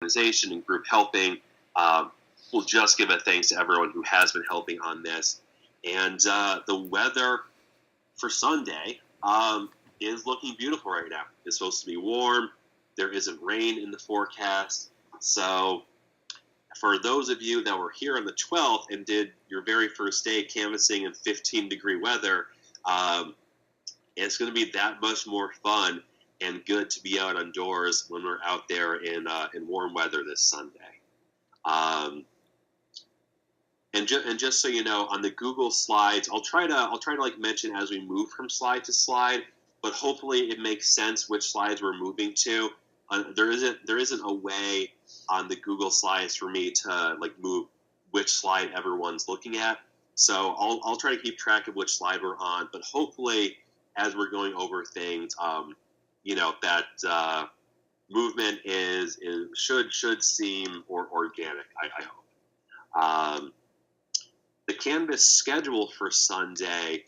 organization and group helping. We'll just give a thanks to everyone who has been helping on this. And the weather for Sunday is looking beautiful right now. It's supposed to be warm. There isn't rain in the forecast. So for those of you that were here on the 12th and did your very first day canvassing in 15-degree weather, it's going to be that much more fun and good to be out indoors when we're out there in warm weather this Sunday. And just so you know, on the Google Slides, I'll try to like mention as we move from slide to slide, but hopefully it makes sense which slides we're moving to. There isn't a way on the Google Slides for me to like move which slide everyone's looking at. So I'll try to keep track of which slide we're on, but hopefully as we're going over things, that movement should seem organic. I hope. The Canvas schedule for Sunday,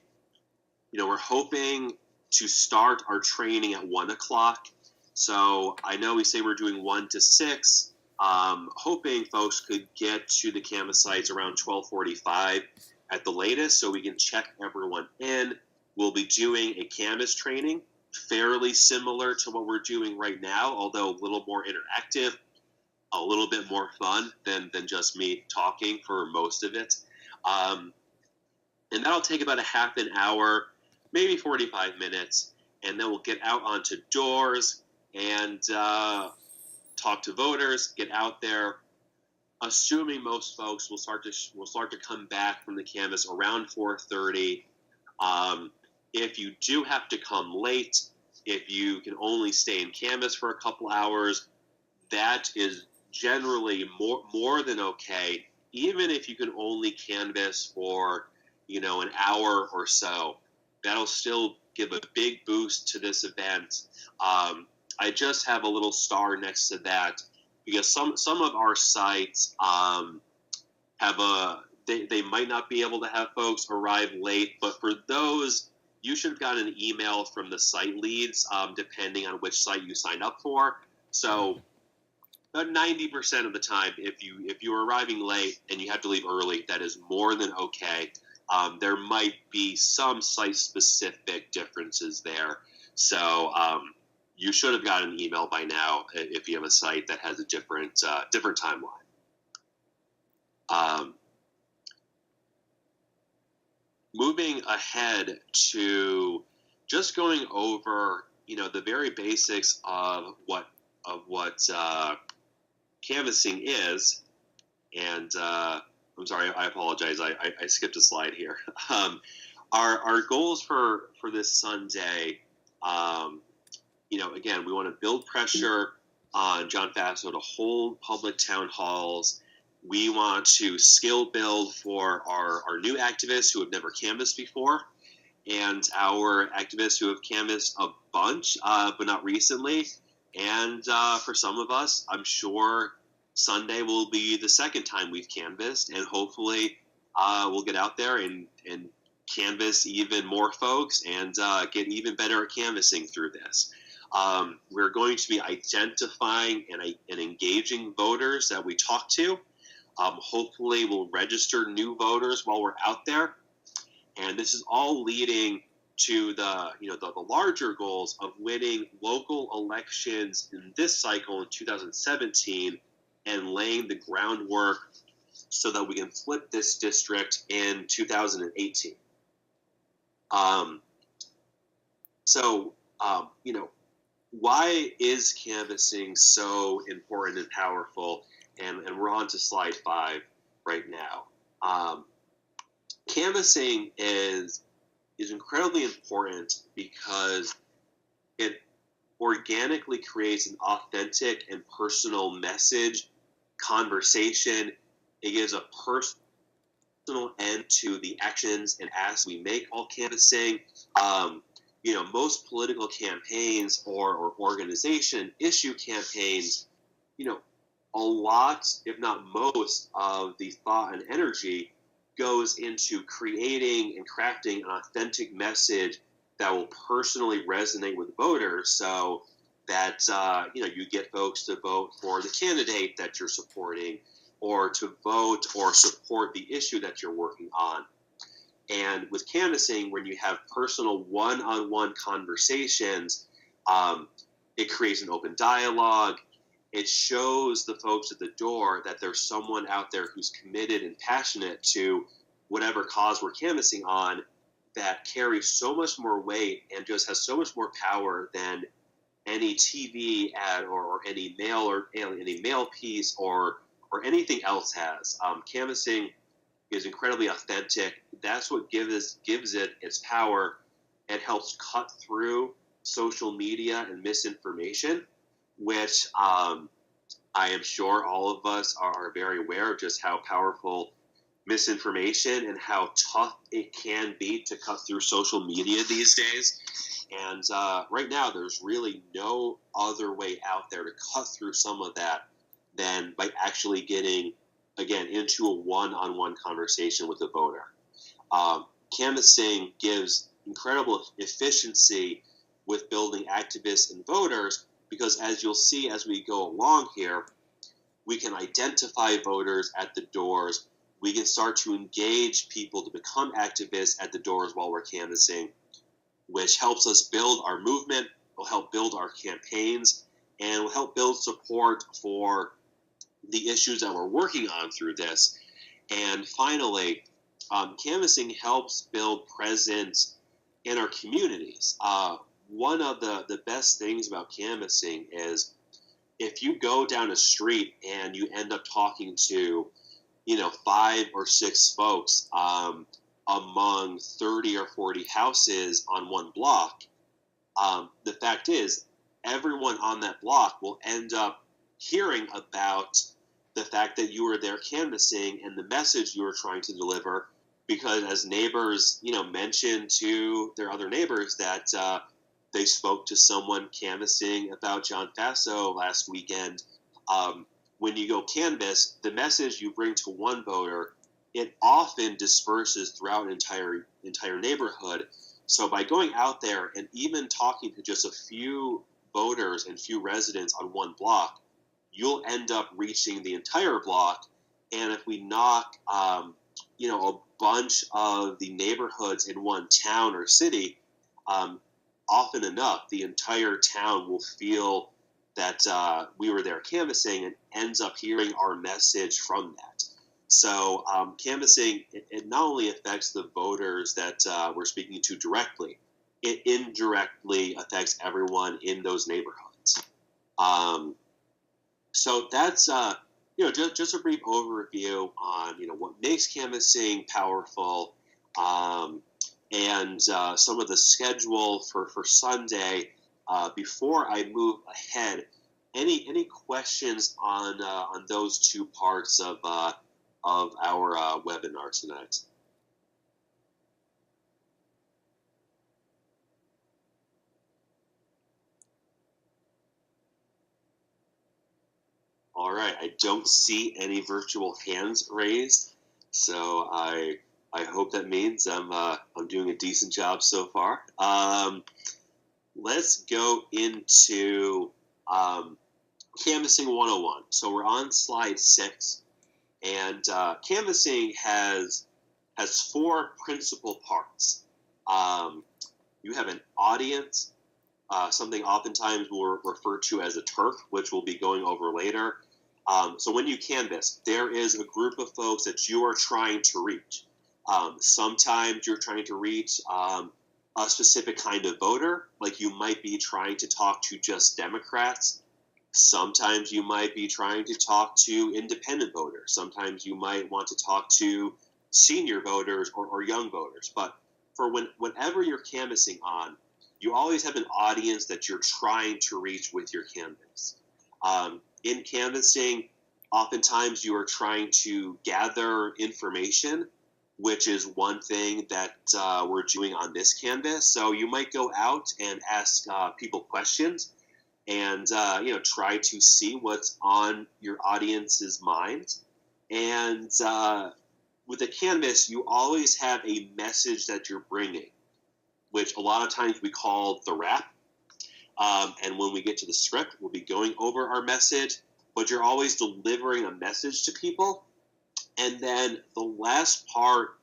we're hoping to start our training at 1:00. So I know we say we're doing 1 to 6. Hoping folks could get to the Canvas sites around 12:45 at the latest, so we can check everyone in. We'll be doing a Canvas training, fairly similar to what we're doing right now, although a little more interactive, a little bit more fun than just me talking for most of it. And that'll take about a half an hour, maybe 45 minutes, and then we'll get out onto doors and talk to voters, get out there. Assuming most folks will start to come back from the Canvas around 4:30. If you do have to come late, if you can only stay in Canvas for a couple hours, that is generally more than okay. Even if you can only canvas for, an hour or so, that'll still give a big boost to this event. I just have a little star next to that because some of our sites they might not be able to have folks arrive late, but for those, you should have gotten an email from the site leads, depending on which site you sign up for. So about 90% of the time, if you're arriving late and you have to leave early, that is more than okay. There might be some site-specific differences there. So you should have gotten an email by now if you have a site that has a different timeline. Moving ahead to just going over, the very basics of what canvassing is, and I'm sorry, I apologize, I skipped a slide here. Our goals for this Sunday, again, we want to build pressure on John Faso to hold public town halls. We want to skill build for our new activists who have never canvassed before, and our activists who have canvassed a bunch, but not recently. And for some of us, I'm sure Sunday will be the second time we've canvassed, and hopefully we'll get out there and canvass even more folks and get even better at canvassing through this. We're going to be identifying and engaging voters that we talk to. Hopefully we'll register new voters while we're out there. And this is all leading to the larger goals of winning local elections in this cycle in 2017 and laying the groundwork so that we can flip this district in 2018. Why is canvassing so important and powerful? And we're on to slide 5 right now. Canvassing is incredibly important because it organically creates an authentic and personal message, conversation. It gives a personal end to the actions and asks we make while canvassing. Most political campaigns or organization issue campaigns, a lot, if not most, of the thought and energy goes into creating and crafting an authentic message that will personally resonate with voters. So that you get folks to vote for the candidate that you're supporting, or to vote or support the issue that you're working on. And with canvassing, when you have personal one-on-one conversations, it creates an open dialogue. It shows the folks at the door that there's someone out there who's committed and passionate to whatever cause we're canvassing on, that carries so much more weight and just has so much more power than any TV ad or any mail piece or anything else has. Canvassing is incredibly authentic. That's what gives it its power. It helps cut through social media and misinformation, which I am sure all of us are very aware of, just how powerful misinformation and how tough it can be to cut through social media these days. And right now, there's really no other way out there to cut through some of that than by actually getting, again, into a one-on-one conversation with the voter. Canvassing gives incredible efficiency with building activists and voters, because as you'll see as we go along here, we can identify voters at the doors. We can start to engage people to become activists at the doors while we're canvassing, which helps us build our movement, will help build our campaigns, and will help build support for the issues that we're working on through this. And finally, canvassing helps build presence in our communities. One of the best things about canvassing is if you go down a street and you end up talking to 5 or 6 folks among 30 or 40 houses on one block, the fact is everyone on that block will end up hearing about the fact that you were there canvassing and the message you were trying to deliver, because as neighbors mentioned to their other neighbors that they spoke to someone canvassing about John Faso last weekend. When you go canvass, the message you bring to one voter, it often disperses throughout an entire neighborhood. So by going out there and even talking to just a few voters and few residents on one block, you'll end up reaching the entire block. And if we knock, a bunch of the neighborhoods in one town or city, often enough, the entire town will feel that we were there canvassing and ends up hearing our message from that. So canvassing, it not only affects the voters that we're speaking to directly, it indirectly affects everyone in those neighborhoods. So that's just a brief overview on what makes canvassing powerful, and some of the schedule for Sunday. Before I move ahead, any questions on those two parts of our webinar tonight? All right, I don't see any virtual hands raised, so I hope that means I'm doing a decent job so far. Let's go into Canvassing 101. So we're on slide 6, and canvassing has 4 principal parts. You have an audience, something oftentimes we'll refer to as a turf, which we'll be going over later. So when you canvass, there is a group of folks that you are trying to reach. Sometimes you're trying to reach a specific kind of voter, like you might be trying to talk to just Democrats. Sometimes you might be trying to talk to independent voters. Sometimes you might want to talk to senior voters or young voters. But for whenever you're canvassing on, you always have an audience that you're trying to reach with your canvas. In canvassing, oftentimes you are trying to gather information, which is one thing that we're doing on this canvas. So you might go out and ask people questions and try to see what's on your audience's mind. And with a canvas, you always have a message that you're bringing, which a lot of times we call the wrap. And when we get to the script, we'll be going over our message, but you're always delivering a message to people. And then the last part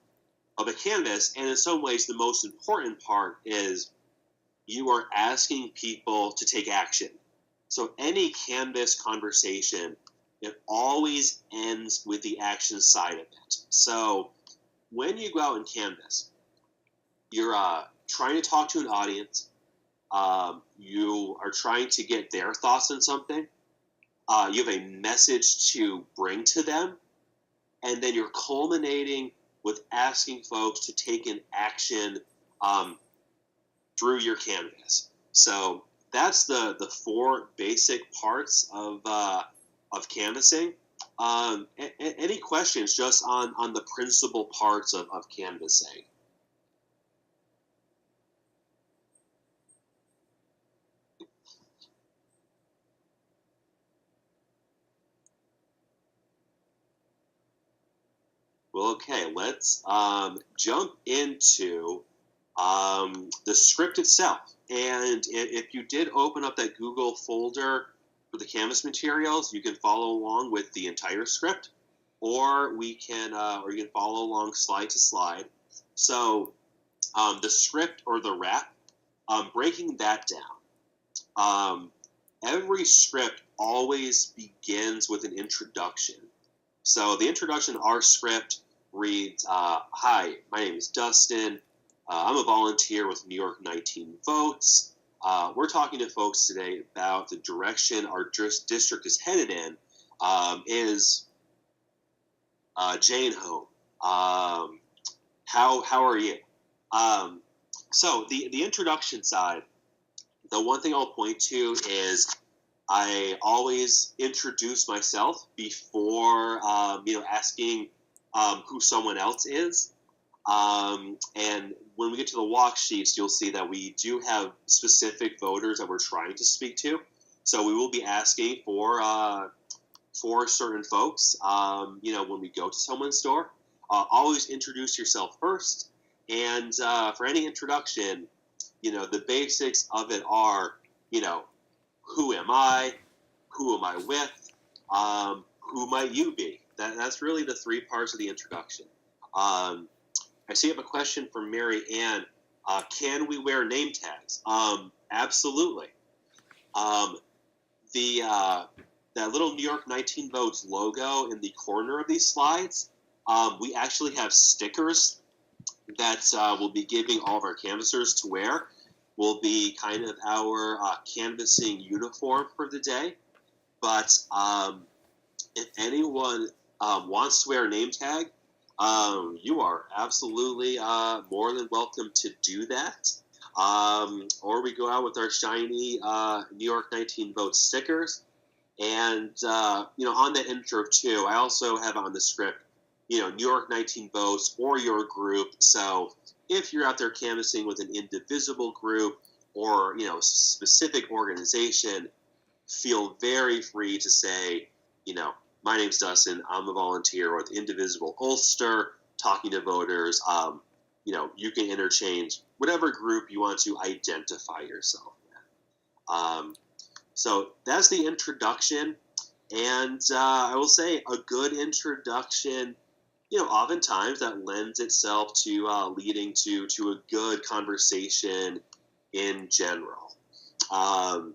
of a canvas, and in some ways the most important part, is you are asking people to take action. So any canvas conversation, it always ends with the action side of it. So when you go out and canvas, you're trying to talk to an audience. You are trying to get their thoughts on something. You have a message to bring to them. And then you're culminating with asking folks to take an action through your canvas. So that's the four basic parts of canvassing. Any questions just on the principal parts of canvassing? Well, okay, let's jump into the script itself. And if you did open up that Google folder for the Canvas materials, you can follow along with the entire script, or you can follow along slide to slide. So the script or the wrap, breaking that down. Every script always begins with an introduction. So the introduction to our script reads, hi, my name is Dustin. I'm a volunteer with New York 19 Votes. We're talking to folks today about the direction our district is headed in. Is Jane home? How are you? So the introduction side, the one thing I'll point to is I always introduce myself before asking who someone else is. And when we get to the walk sheets, you'll see that we do have specific voters that we're trying to speak to. So we will be asking for certain folks, when we go to someone's door. Always introduce yourself first. And for any introduction, the basics of it are, who am I? Who am I with? Who might you be? That's really the three parts of the introduction. I see I have a question from Mary Ann. Can we wear name tags? Absolutely. That little New York 19 Votes logo in the corner of these slides, we actually have stickers that we'll be giving all of our canvassers to wear. Will be kind of our canvassing uniform for the day. But if anyone wants to wear a name tag, you are absolutely more than welcome to do that. Or we go out with our shiny New York 19 Votes stickers. And, on that intro, too, I also have on the script, New York 19 Votes or your group. So if you're out there canvassing with an indivisible group or, specific organization, feel very free to say, my name's Dustin, I'm a volunteer with Indivisible Ulster, talking to voters. You can interchange whatever group you want to identify yourself with. So that's the introduction. And I will say a good introduction, oftentimes that lends itself to leading to a good conversation in general. And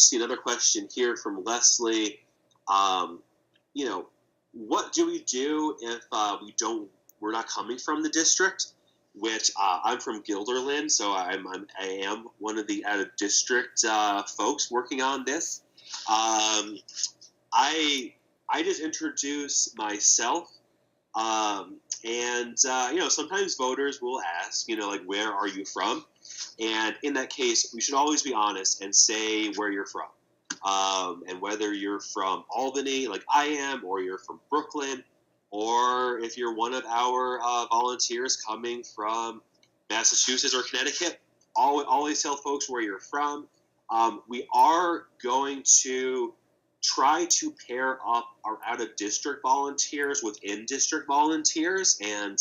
see another question here from Leslie. What do we do if we're not coming from the district? Which I'm from Guilderland, so I am one of the out of district folks working on this. I just introduce myself, and sometimes voters will ask, where are you from? And in that case, we should always be honest and say where you're from. And whether you're from Albany, like I am, or you're from Brooklyn, or if you're one of our volunteers coming from Massachusetts or Connecticut, always tell folks where you're from. We are going to try to pair up our out-of-district volunteers with in-district volunteers and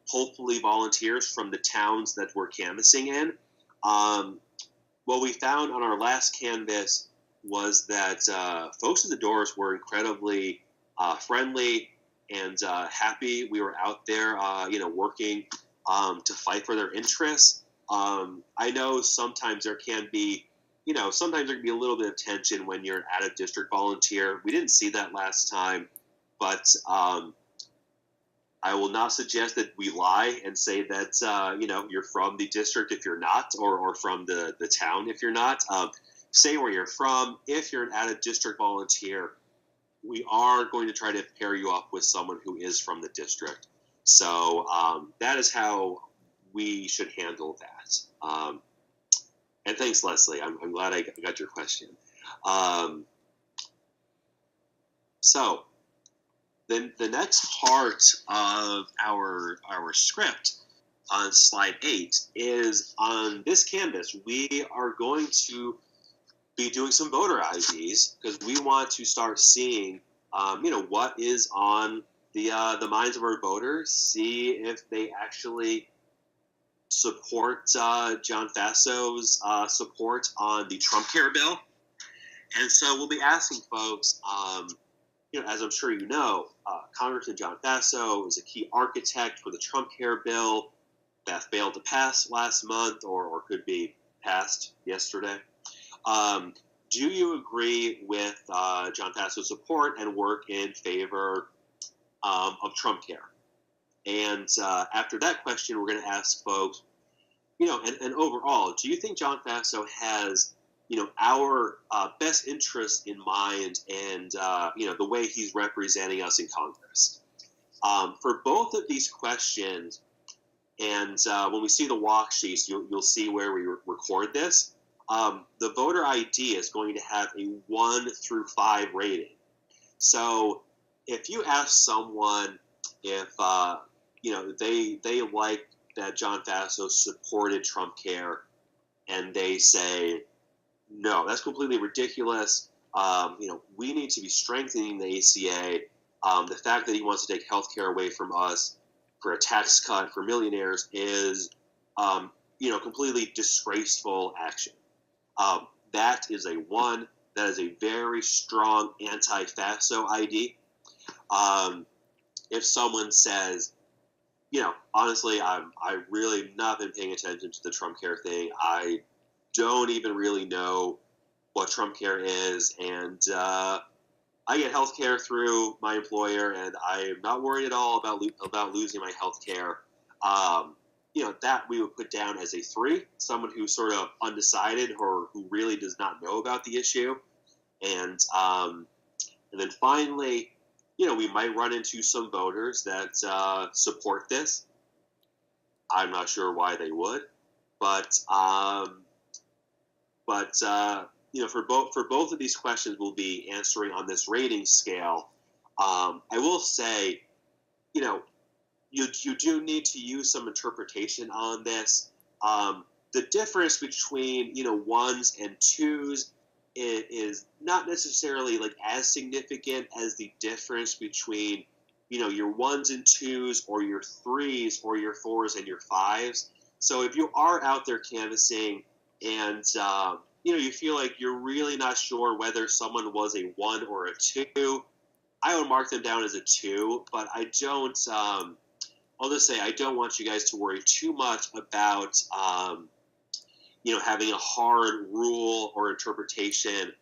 hopefully volunteers from the towns that we're canvassing in. what we found on our last canvass was that folks at the doors were incredibly friendly and happy. We were out there, working to fight for their interests. I know sometimes there can be, sometimes there can be a little bit of tension when you're an out-of-district volunteer. We didn't see that last time, but I will not suggest that we lie and say that, you're from the district if you're not, or from the town if you're not. Say where you're from. If you're an out-of-district volunteer, we are going to try to pair you up with someone who is from the district. So that is how we should handle that. And thanks, Leslie. I'm glad I got your question. So then the next part of our script on slide 8 is on this canvas. We are going to be doing some voter IDs because we want to start seeing, what is on the minds of our voters, see if they actually support John Fasso's support on the Trump Care bill. And so we'll be asking folks, as I'm sure you know, Congressman John Fasso is a key architect for the Trump Care bill that failed to pass last month or could be passed yesterday. Do you agree with John Fasso's support and work in favor of Trump Care? And after that question, we're going to ask folks, and overall, do you think John Fasso has, our best interest in mind and, the way he's representing us in Congress? For both of these questions, and when we see the walk sheets, you'll see where we record this. The voter ID is going to have a 1 through 5 rating. So if you ask someone if, they like that John Fasso supported Trump Care and they say, no, that's completely ridiculous. We need to be strengthening the ACA. The fact that he wants to take health care away from us for a tax cut for millionaires is, completely disgraceful action. That is a 1. That is a very strong anti-Fasso ID. If someone says, honestly, I've really not been paying attention to the Trump Care thing. I don't even really know what Trump Care is, and I get health care through my employer, and I'm not worried at all about losing my health care. That we would put down as a 3, someone who's sort of undecided or who really does not know about the issue. And then finally, we might run into some voters that support this. I'm not sure why they would, but for both of these questions, we'll be answering on this rating scale. I will say, you do need to use some interpretation on this. The difference between 1s and 2s is not necessarily like as significant as the difference between your 1s and 2s or your 3s or your 4s and your 5s. So if you are out there canvassing and you feel like you're really not sure whether someone was a 1 or a 2, I would mark them down as a 2, but I don't. I'll just say I don't want you guys to worry too much about having a hard rule or interpretation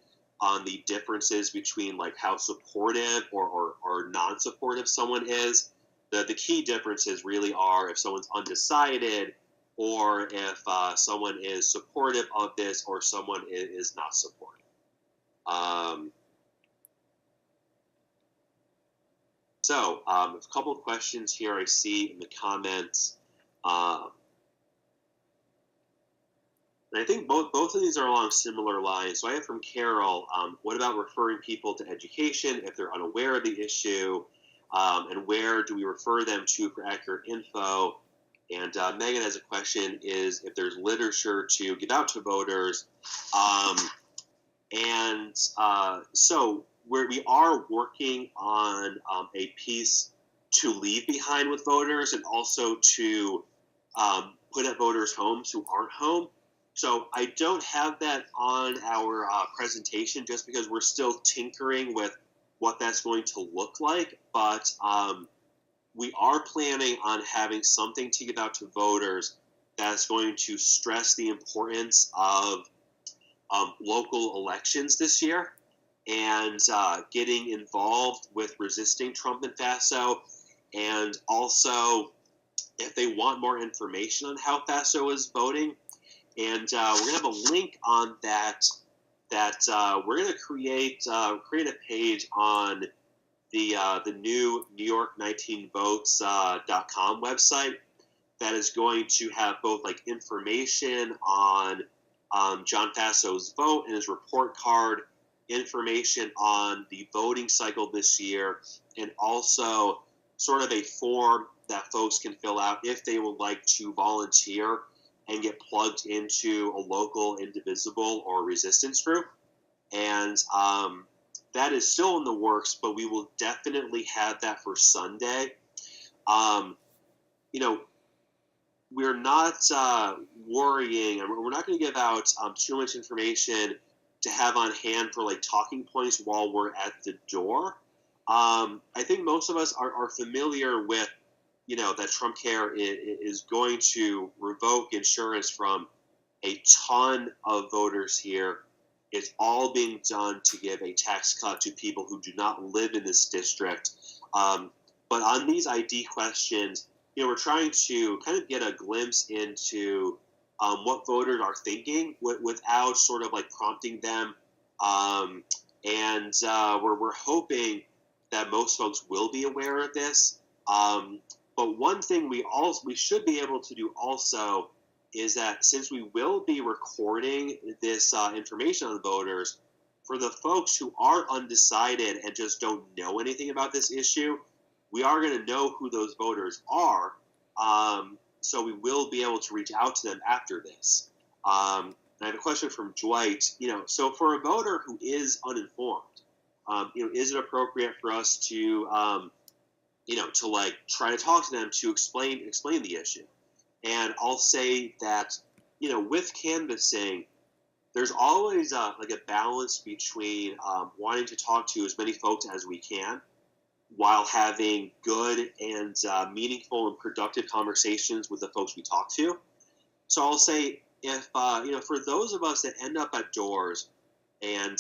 on the differences between like how supportive or non-supportive someone is. The key differences really are if someone's undecided or if someone is supportive of this or someone is not supportive. So a couple of questions here I see in the comments. And I think both of these are along similar lines. So I have from Carol, what about referring people to education if they're unaware of the issue? And where do we refer them to for accurate info? And Megan has a question, is if there's literature to give out to voters. So we are working on a piece to leave behind with voters and also to put at voters' homes who aren't home. So I don't have that on our presentation just because we're still tinkering with what that's going to look like. But we are planning on having something to give out to voters that's going to stress the importance of local elections this year and getting involved with resisting Trump and FASO, and also if they want more information on how FASO is voting. And we're going to have a link on that we're going to create a page on the new New York 19votes.com website that is going to have both like information on John Faso's vote and his report card, information on the voting cycle this year, and also sort of a form that folks can fill out if they would like to volunteer and get plugged into a local indivisible or resistance group. And that is still in the works, but we will definitely have that for Sunday. We're not worrying, and we're not going to give out too much information to have on hand for like talking points while we're at the door. I think most of us are familiar with, that Trump Care is going to revoke insurance from a ton of voters here. It's all being done to give a tax cut to people who do not live in this district. But on these ID questions, we're trying to kind of get a glimpse into what voters are thinking without sort of like prompting them. We're hoping that most folks will be aware of this. But one thing we should be able to do also is that since we will be recording this information on voters, for the folks who are undecided and just don't know anything about this issue, we are going to know who those voters are. So we will be able to reach out to them after this. I have a question from Dwight. So for a voter who is uninformed, is it appropriate for us to, to like try to talk to them to explain the issue? And I'll say that, with canvassing, there's always like a balance between wanting to talk to as many folks as we can while having good and meaningful and productive conversations with the folks we talk to. So I'll say if, for those of us that end up at doors and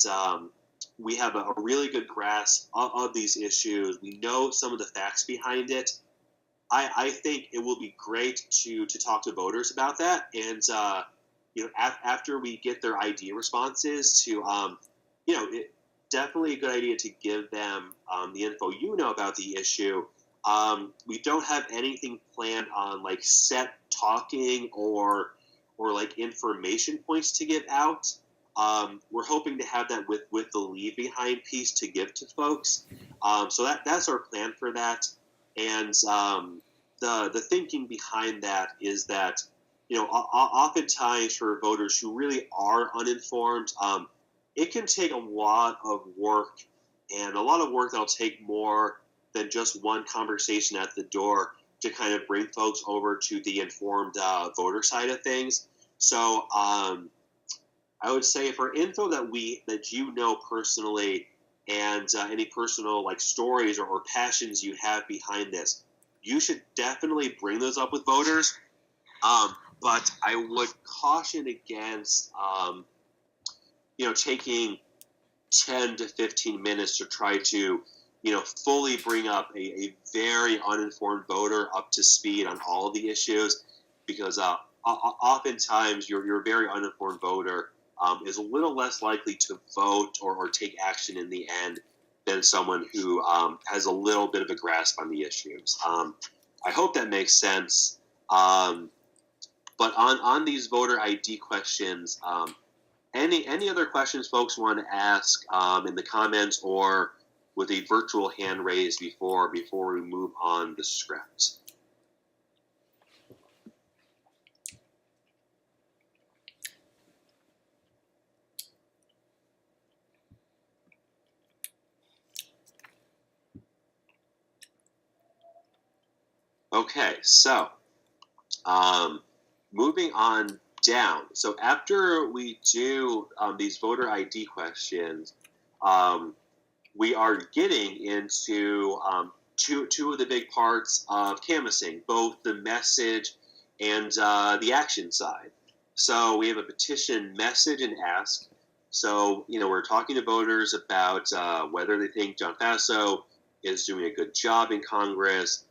we have a really good grasp of these issues, we know some of the facts behind it, I think it will be great to talk to voters about that. And, after we get their ID responses to, definitely a good idea to give them the info about the issue. We don't have anything planned on like set talking or like information points to give out. We're hoping to have that with the leave behind piece to give to folks. So that's our plan for that. And the thinking behind that is that, oftentimes for voters who really are uninformed, it can take a lot of work, and a lot of work that'll take more than just one conversation at the door to kind of bring folks over to the informed voter side of things. So I would say for info that personally, and any personal like stories or passions you have behind this, you should definitely bring those up with voters. But I would caution against taking 10 to 15 minutes to try to, fully bring up a very uninformed voter up to speed on all of the issues, because oftentimes your very uninformed voter is a little less likely to vote or take action in the end than someone who has a little bit of a grasp on the issues. I hope that makes sense. But on these voter ID questions, any other questions folks want to ask in the comments or with a virtual hand raised before we move on the script? Okay, so moving on down. So after we do these voter ID questions, we are getting into two of the big parts of canvassing, both the message and the action side. So we have a petition message and ask. So, we're talking to voters about whether they think John Faso is doing a good job in Congress,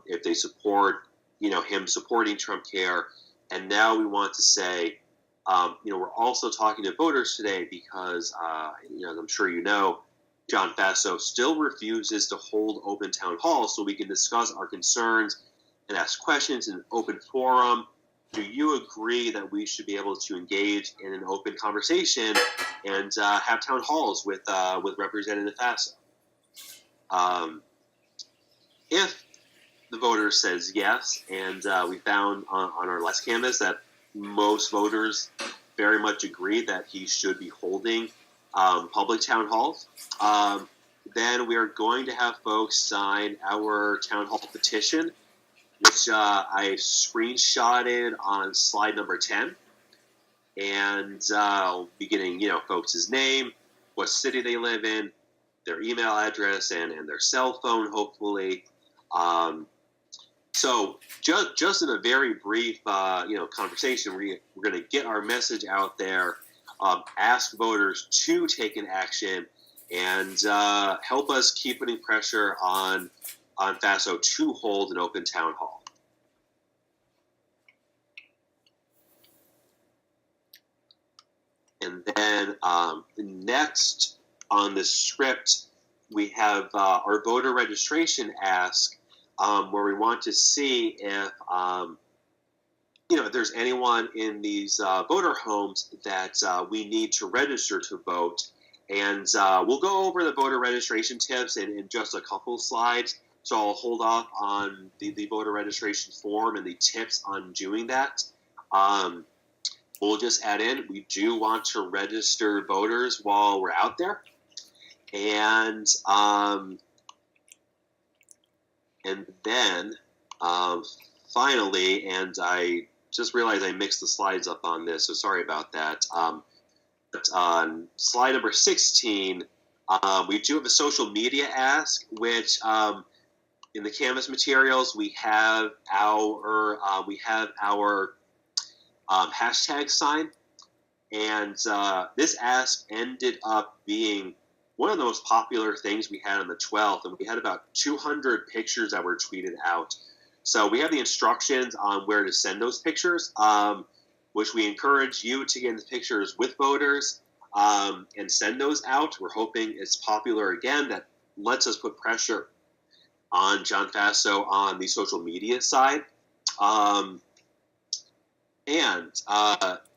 if they support, him supporting Trump Care. And now we want to say, we're also talking to voters today because, as I'm sure you know, John Faso still refuses to hold open town halls so we can discuss our concerns and ask questions in an open forum. Do you agree that we should be able to engage in an open conversation and have town halls with Representative Faso? If the voter says yes, and we found on our last canvass that most voters very much agree that he should be holding public town halls, then we are going to have folks sign our town hall petition, which I screenshotted on slide number 10. And I'll be getting, folks' name, what city they live in, their email address, and their cell phone, hopefully. So just in a very brief, conversation, we're going to get our message out there, ask voters to take an action, and help us keep putting pressure on Faso to hold an open town hall. And then next on the script, we have our voter registration ask, where we want to see if there's anyone in these voter homes that we need to register to vote. And we'll go over the voter registration tips in just a couple slides. So I'll hold off on the voter registration form and the tips on doing that. We'll just add in, we do want to register voters while we're out there. And then finally, and I just realized I mixed the slides up on this, so sorry about that. But on slide number 16, we do have a social media ask, which in the Canvas materials we have our hashtag sign, and this ask ended up being one of the most popular things we had on the 12th, and we had about 200 pictures that were tweeted out. So we have the instructions on where to send those pictures, which we encourage you to get the pictures with voters and send those out. We're hoping it's popular again. That lets us put pressure on John Faso on the social media side.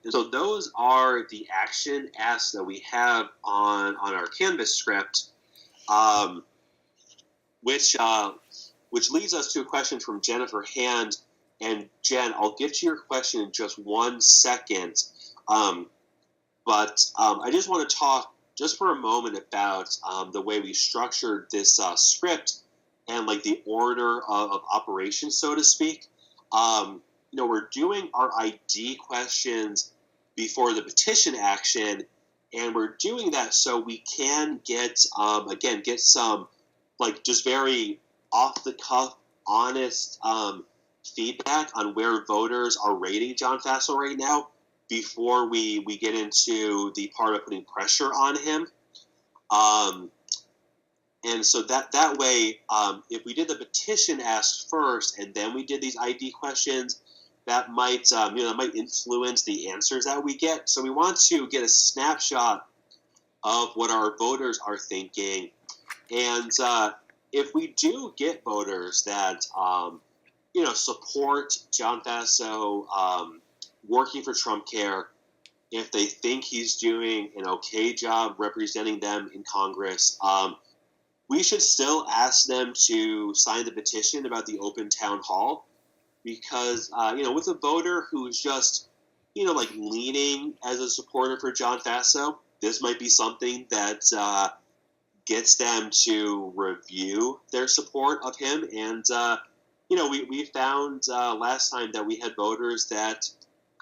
So those are the action asks that we have on our Canvas script, which leads us to a question from Jennifer Hand. And Jen, I'll get to your question in just 1 second, but I just want to talk just for a moment about the way we structured this script and like the order of operations, so to speak. We're doing our ID questions before the petition action, and we're doing that so we can get some like just very off the cuff, honest feedback on where voters are rating John Faso right now before we get into the part of putting pressure on him. And so that way, if we did the petition ask first and then we did these ID questions, that might influence the answers that we get. So we want to get a snapshot of what our voters are thinking. And if we do get voters that support John Faso working for Trump Care, if they think he's doing an okay job representing them in Congress, we should still ask them to sign the petition about the open town hall, because with a voter who's just leaning as a supporter for John Faso, this might be something that gets them to review their support of him. And we found last time that we had voters that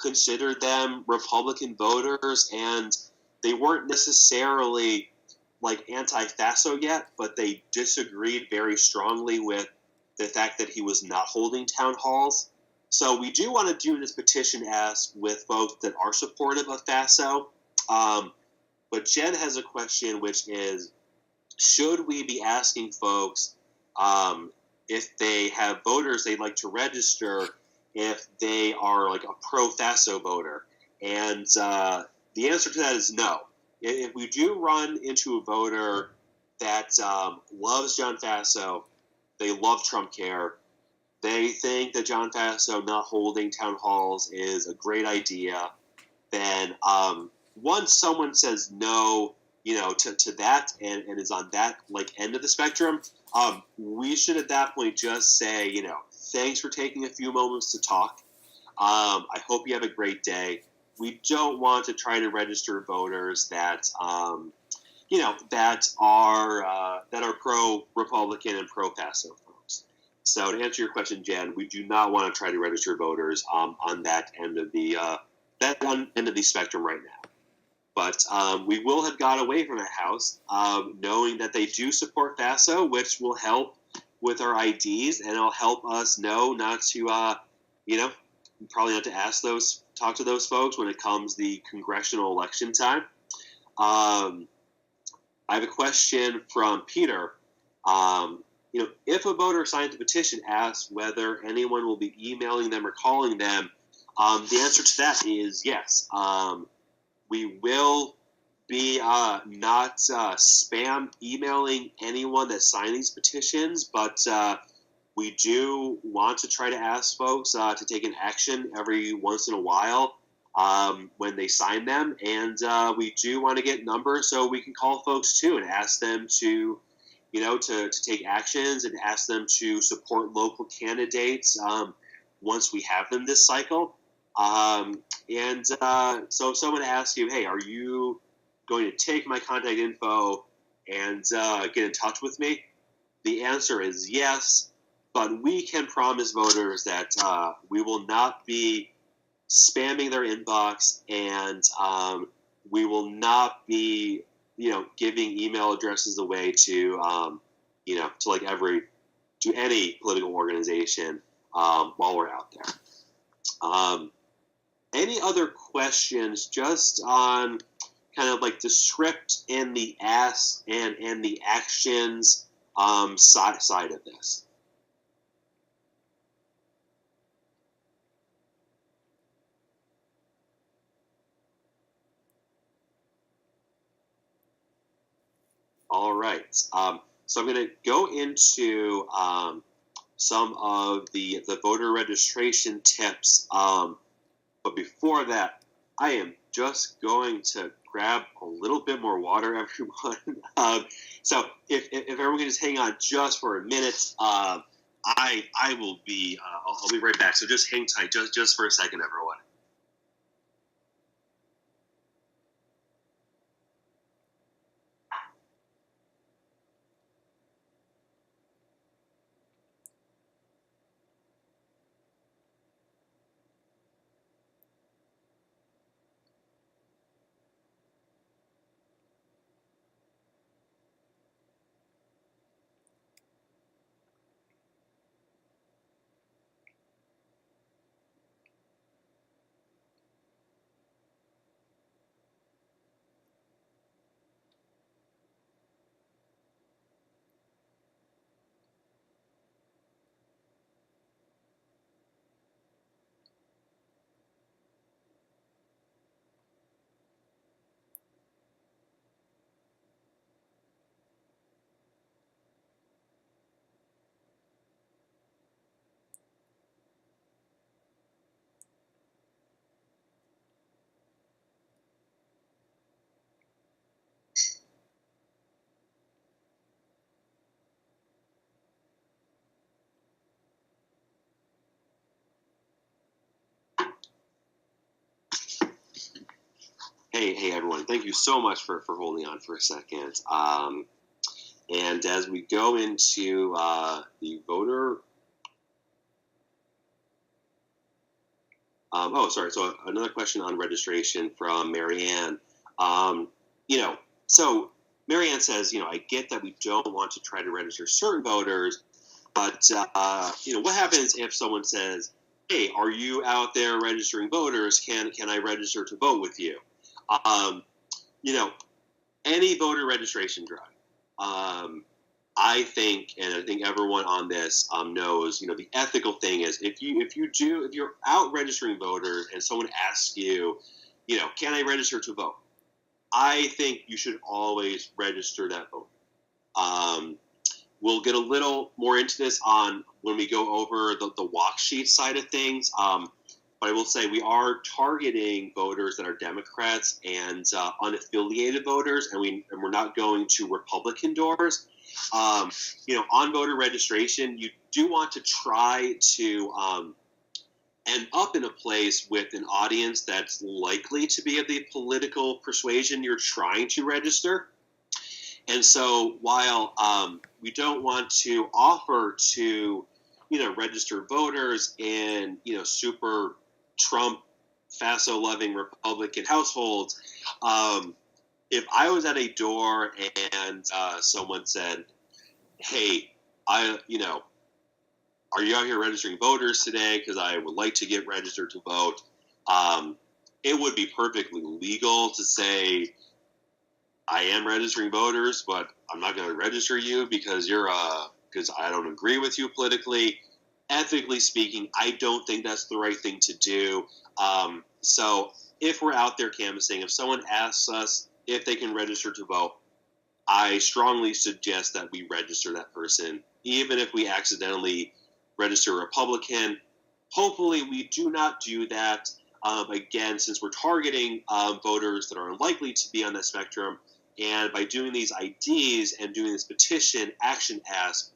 considered them Republican voters, and they weren't necessarily like anti-FASO yet, but they disagreed very strongly with the fact that he was not holding town halls. So we do want to do this petition ask with folks that are supportive of FASO. But Jen has a question, which is, should we be asking folks if they have voters they'd like to register if they are like a pro-FASO voter? And the answer to that is no. If we do run into a voter that loves John Faso, they love Trump Care, they think that John Faso not holding town halls is a great idea, then once someone says no, to that and is on that like end of the spectrum, we should at that point just say, thanks for taking a few moments to talk. I hope you have a great day. We don't want to try to register voters that, that are pro-Republican and pro-FASO folks. So to answer your question, Jan, we do not want to try to register voters on that end of the spectrum right now. But we will have got away from that house knowing that they do support FASO, which will help with our IDs, and it'll help us know not to, probably not to talk to those folks when it comes the congressional election time. I have a question from Peter. If a voter signs a petition, asks whether anyone will be emailing them or calling them, the answer to that is yes. We will be not spam emailing anyone that signed these petitions, but we do want to try to ask folks to take an action every once in a while when they sign them, and we do want to get numbers so we can call folks too and ask them to, to take actions and ask them to support local candidates once we have them this cycle. So if someone asks you, hey, are you going to take my contact info and get in touch with me? The answer is yes, but we can promise voters that we will not be spamming their inbox, and we will not be, giving email addresses away to, to any political organization while we're out there. Any other questions just on kind of like the script and the ask and the actions side of this? All right. So I'm going to go into some of the voter registration tips. But before that, I am just going to grab a little bit more water, everyone. So if everyone can just hang on just for a minute, I will be. I'll be right back. So just hang tight, just for a second, everyone. Hey, everyone. Thank you so much for holding on for a second. And as we go into the voter Sorry. So another question on registration from Marianne. So Marianne says, I get that we don't want to try to register certain voters, but what happens if someone says, "Hey, are you out there registering voters? Can I register to vote with you?" Any voter registration drive. I think everyone on this knows, the ethical thing is if you're out registering voters and someone asks you, can I register to vote? I think you should always register that vote. We'll get a little more into this on when we go over the walk sheet side of things. But I will say we are targeting voters that are Democrats and unaffiliated voters, and we're not going to Republican doors. On voter registration, you do want to try to end up in a place with an audience that's likely to be of the political persuasion you're trying to register. And so while we don't want to offer to, register voters in, super Trump, FASO-loving Republican households, if I was at a door and someone said, "Hey, are you out here registering voters today? Because I would like to get registered to vote." It would be perfectly legal to say, "I am registering voters, but I'm not going to register you because because I don't agree with you politically." Ethically speaking, I don't think that's the right thing to do. So if we're out there canvassing, if someone asks us if they can register to vote, I strongly suggest that we register that person, even if we accidentally register a Republican. Hopefully we do not do that. Again, since we're targeting voters that are unlikely to be on that spectrum, and by doing these IDs and doing this petition action ask,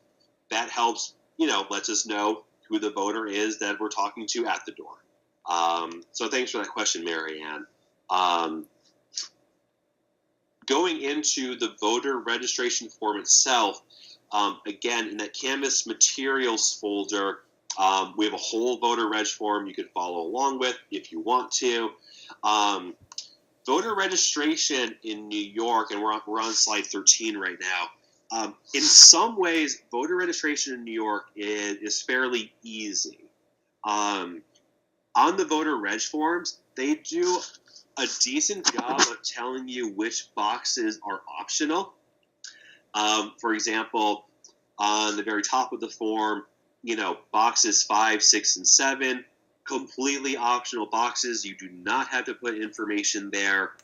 that helps, lets us know who the voter is that we're talking to at the door. So thanks for that question, Marianne. Going into the voter registration form itself, again, in that Canvas materials folder, we have a whole voter reg form you could follow along with if you want to. Voter registration in New York, and we're on slide 13 right now. In some ways, voter registration in New York is fairly easy. On the voter reg forms, they do a decent job of telling you which boxes are optional. For example, on the very top of the form, boxes 5, 6, and 7, completely optional boxes. You do not have to put information there.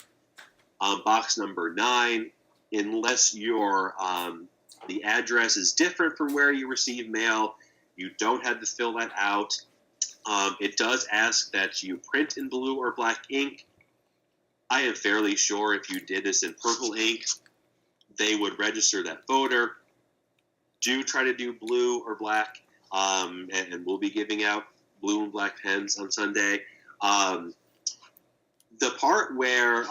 Box number 9, unless the address is different from where you receive mail, you don't have to fill that out. It does ask that you print in blue or black ink. I am fairly sure if you did this in purple ink, they would register that voter. Do try to do blue or black, and we'll be giving out blue and black pens on Sunday. The part where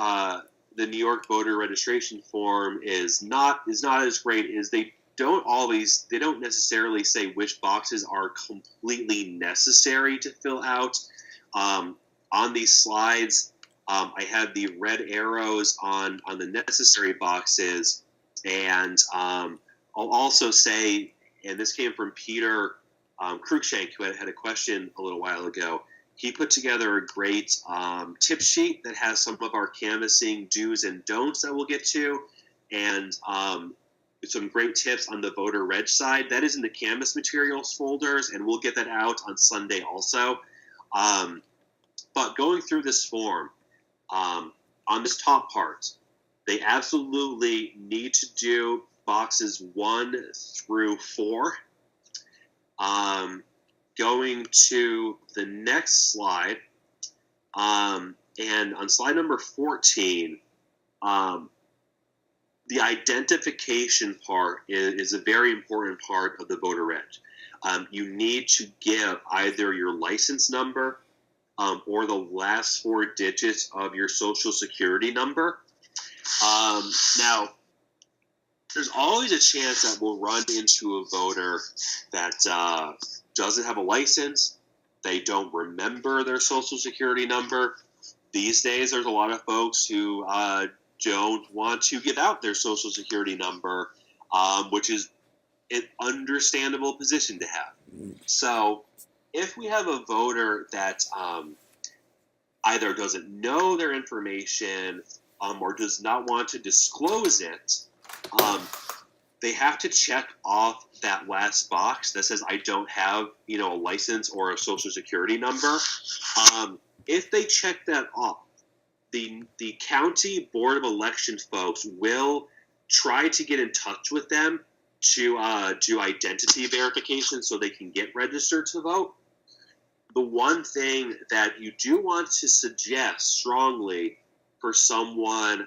the New York voter registration form is not as great is they don't necessarily say which boxes are completely necessary to fill out. On these slides, I have the red arrows on the necessary boxes, and I'll also say, and this came from Peter Cruikshank, who had a question a little while ago. He put together a great tip sheet that has some of our canvassing do's and don'ts that we'll get to, and some great tips on the voter reg side. That is in the Canvas materials folders, and we'll get that out on Sunday also. But going through this form, on this top part, they absolutely need to do boxes 1 through 4. Going to the next slide, and on slide number 14, the identification part is a very important part of the voter reg. You need to give either your license number or the last 4 digits of your social security number. Now, there's always a chance that we'll run into a voter that doesn't have a license they don't remember their social security number. These days, there's a lot of folks who don't want to give out their social security number, which is an understandable position to have. So if we have a voter that either doesn't know their information or does not want to disclose it, they have to check off that last box that says, I don't have, a license or a social security number. If they check that off, the county board of elections folks will try to get in touch with them to do identity verification so they can get registered to vote. The one thing that you do want to suggest strongly for someone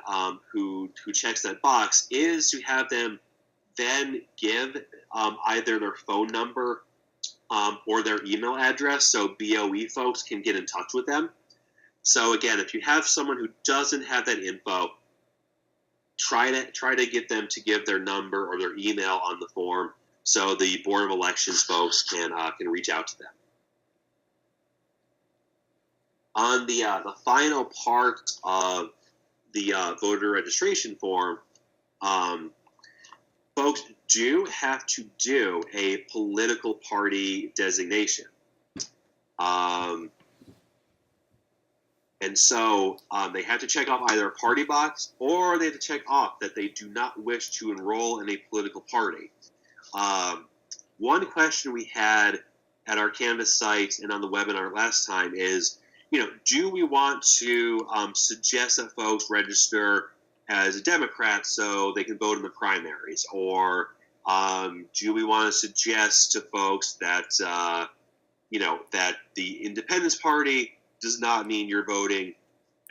who checks that box is to have them then give either their phone number or their email address so BOE folks can get in touch with them. So again, if you have someone who doesn't have that info, try to get them to give their number or their email on the form so the Board of Elections folks can reach out to them. On the final part of the voter registration form, folks do have to do a political party designation. And so they have to check off either a party box or they have to check off that they do not wish to enroll in a political party. One question we had at our Canvas site and on the webinar last time is, do we want to suggest that folks register as a Democrat so they can vote in the primaries? Or do we want to suggest to folks that, that the Independence Party does not mean you're voting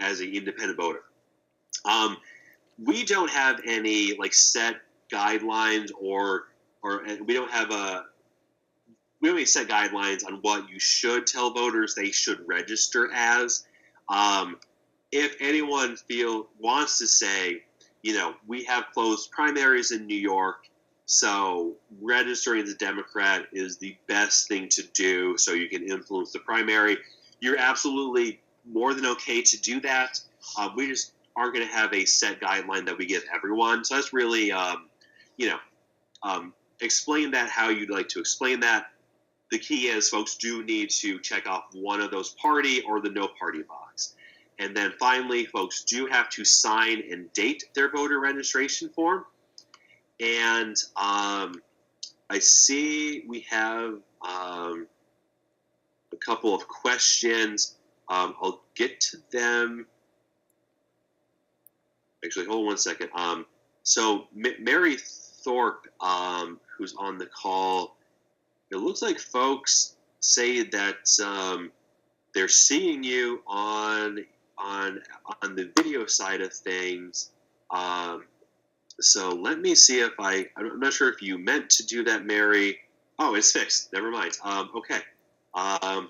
as an independent voter? We don't have any set guidelines or we don't have any set guidelines on what you should tell voters they should register as. If anyone wants to say, we have closed primaries in New York, so registering as a Democrat is the best thing to do so you can influence the primary, you're absolutely more than okay to do that. We just aren't going to have a set guideline that we give everyone. So that's really, explain that how you'd like to explain that. The key is folks do need to check off one of those party or the no party box. And then finally, folks do have to sign and date their voter registration form. And I see we have a couple of questions. I'll get to them. Actually, hold on one second. So Mary Thorpe, who's on the call, it looks like folks say that they're seeing you on the video side of things. So let me see if I'm not sure if you meant to do that, Mary. Oh, it's fixed. Never mind. Okay. I'm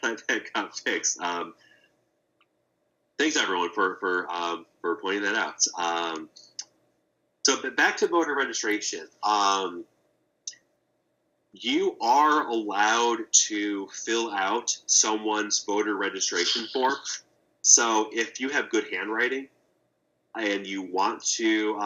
glad that got fixed. Thanks everyone for pointing that out. So back to voter registration. You are allowed to fill out someone's voter registration form. So if you have good handwriting and you want to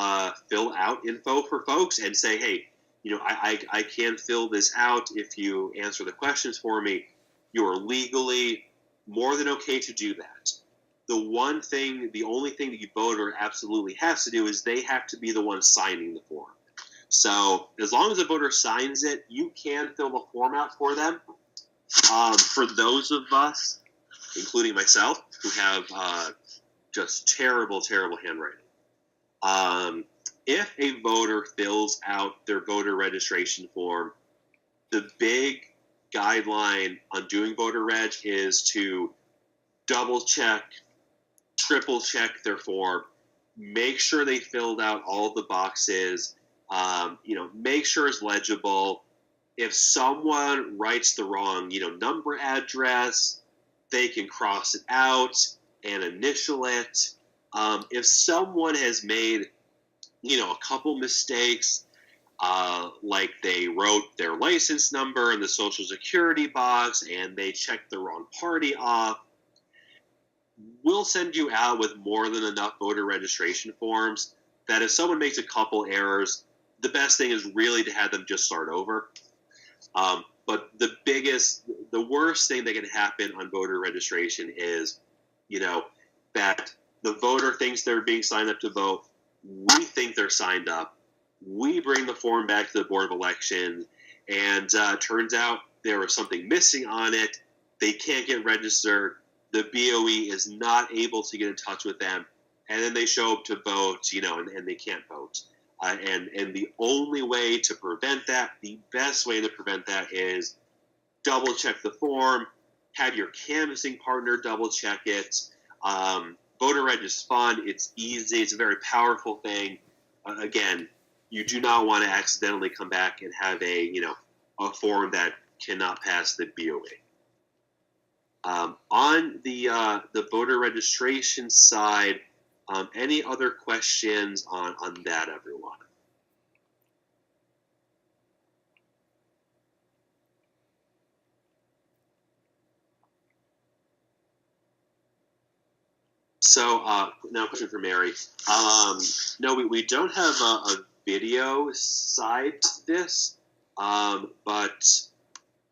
fill out info for folks and say, hey, I can fill this out if you answer the questions for me, you are legally more than okay to do that. The only thing the voter absolutely has to do is they have to be the one signing the form. So as long as the voter signs it, you can fill the form out for them. For those of us, including myself, who have just terrible, terrible handwriting, if a voter fills out their voter registration form, the big guideline on doing voter reg is to double check, triple check their form, make sure they filled out all the boxes, make sure it's legible. If someone writes the wrong, number, address, they can cross it out and initial it. If someone has made, a couple mistakes, like they wrote their license number in the social security box and they checked the wrong party off, we'll send you out with more than enough voter registration forms that if someone makes a couple errors, the best thing is really to have them just start over. But the worst thing that can happen on voter registration is, that the voter thinks they're being signed up to vote. We think they're signed up. We bring the form back to the Board of Elections, and turns out there was something missing on it. They can't get registered. The BOE is not able to get in touch with them, and then they show up to vote, and they can't vote. And the only way to prevent that, the best way to prevent that, is double check the form, have your canvassing partner double check it. Voter Reg is fun. It's easy. It's a very powerful thing. Again, you do not want to accidentally come back and have a form that cannot pass the BOE. On the voter registration side, any other questions on that, everyone? So now a question for Mary. No, we don't have a video side to this, but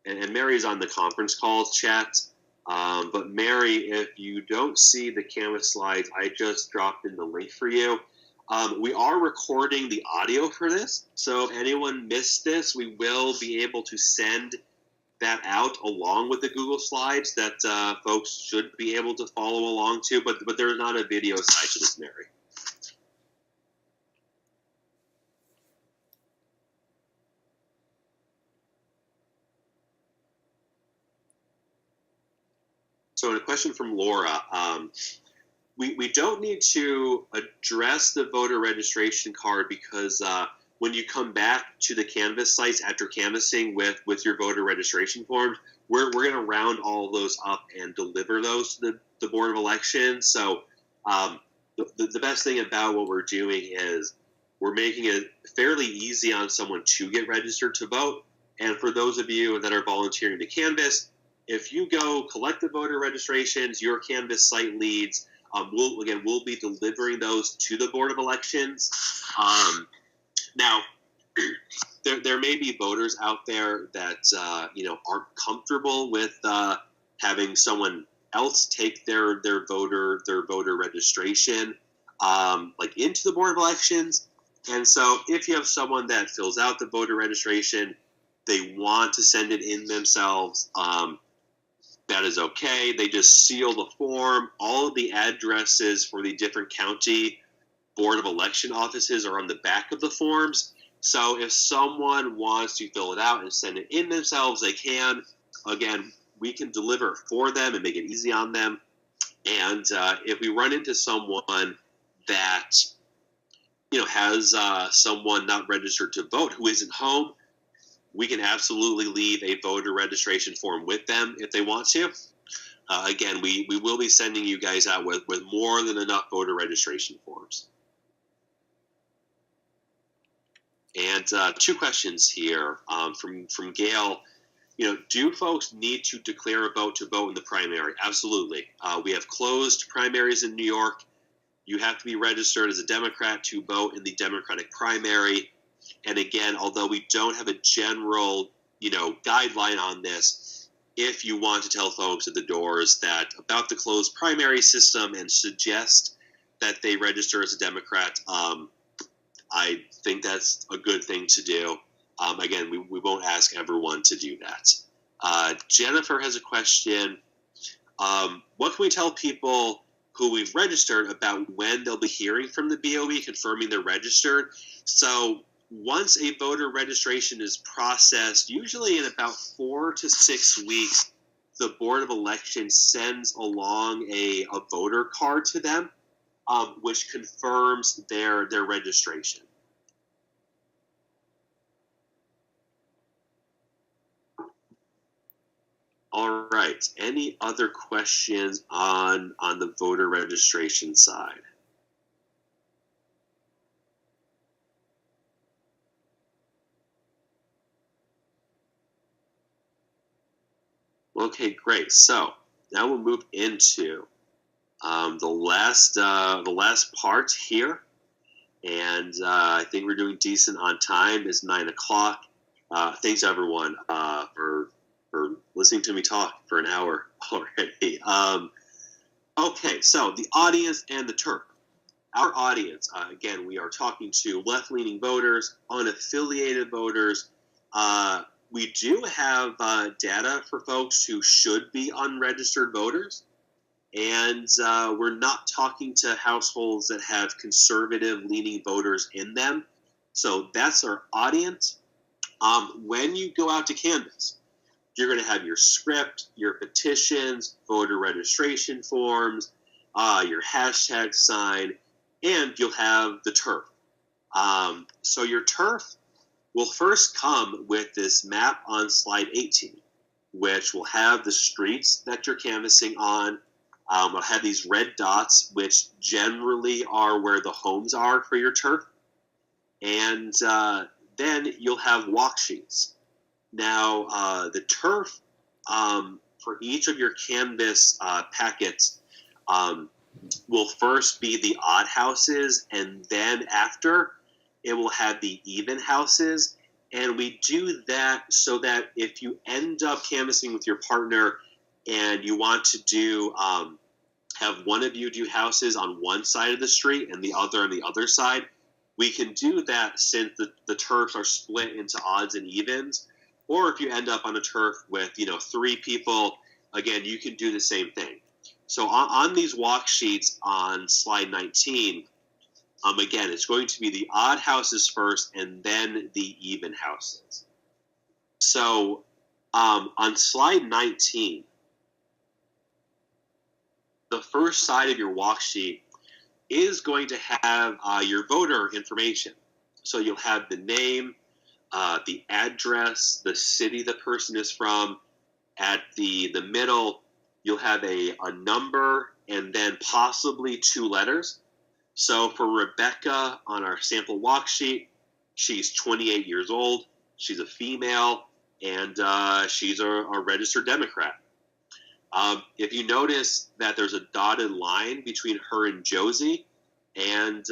Mary's on the conference call chat. But Mary, if you don't see the Canvas slides, I just dropped in the link for you. We are recording the audio for this, so if anyone missed this, we will be able to send that out along with the Google Slides that folks should be able to follow along to, but there's not a video side to this, Mary. So a question from Laura. We don't need to address the voter registration card because when you come back to the Canvas sites after canvassing with your voter registration forms, we're going to round all those up and deliver those to the Board of Elections. So the best thing about what we're doing is we're making it fairly easy on someone to get registered to vote. And for those of you that are volunteering to canvass, if you go collect the voter registrations, your Canvas site leads, we'll be delivering those to the Board of Elections. Now, there may be voters out there that aren't comfortable with having someone else take their voter registration into the Board of Elections. And so, if you have someone that fills out the voter registration, they want to send it in themselves, that is okay. They just seal the form. All of the addresses for the different county Board of Election offices are on the back of the forms. So if someone wants to fill it out and send it in themselves, they can. Again, we can deliver it for them and make it easy on them. And if we run into someone that has someone not registered to vote who isn't home, we can absolutely leave a voter registration form with them if they want to. Again, we will be sending you guys out with more than enough voter registration forms. And two questions here from Gail. Do folks need to declare a vote to vote in the primary? Absolutely. We have closed primaries in New York. You have to be registered as a Democrat to vote in the Democratic primary. And again, although we don't have a general, guideline on this, if you want to tell folks at the doors that about the closed primary system and suggest that they register as a Democrat, I think that's a good thing to do. Again, we won't ask everyone to do that. Jennifer has a question. What can we tell people who we've registered about when they'll be hearing from the BOE confirming they're registered? So once a voter registration is processed, usually in about 4 to 6 weeks, the Board of Elections sends along a voter card to them, which confirms their registration. All right. Any other questions on the voter registration side? Okay, great. So now we'll move into the last part here, and I think we're doing decent on time. It's 9:00. Thanks everyone for listening to me talk for an hour already. Okay, so the audience and the turf. Our audience, again, we are talking to left-leaning voters, unaffiliated voters. We do have data for folks who should be unregistered voters, and we're not talking to households that have conservative-leaning voters in them. So that's our audience. When you go out to canvass, you're going to have your script, your petitions, voter registration forms, your hashtag sign, and you'll have the turf. So your turf will first come with this map on slide 18, which will have the streets that you're canvassing on. It'll have these red dots, which generally are where the homes are for your turf. And then you'll have walk sheets. Now, the turf for each of your canvas packets will first be the odd houses, and then after it will have the even houses. And we do that so that if you end up canvassing with your partner and you want to do have one of you do houses on one side of the street and the other on the other side, we can do that since the turfs are split into odds and evens. Or if you end up on a turf with 3 people, again, you can do the same thing. So on these walk sheets on slide 19, again, it's going to be the odd houses first and then the even houses. So on slide 19, the first side of your walk sheet is going to have your voter information. So you'll have the name, the address, the city the person is from. At the middle, you'll have a number and then possibly 2 letters. So for Rebecca on our sample walk sheet, she's 28 years old, she's a female, and she's a registered Democrat. If you notice that there's a dotted line between her and Josie, and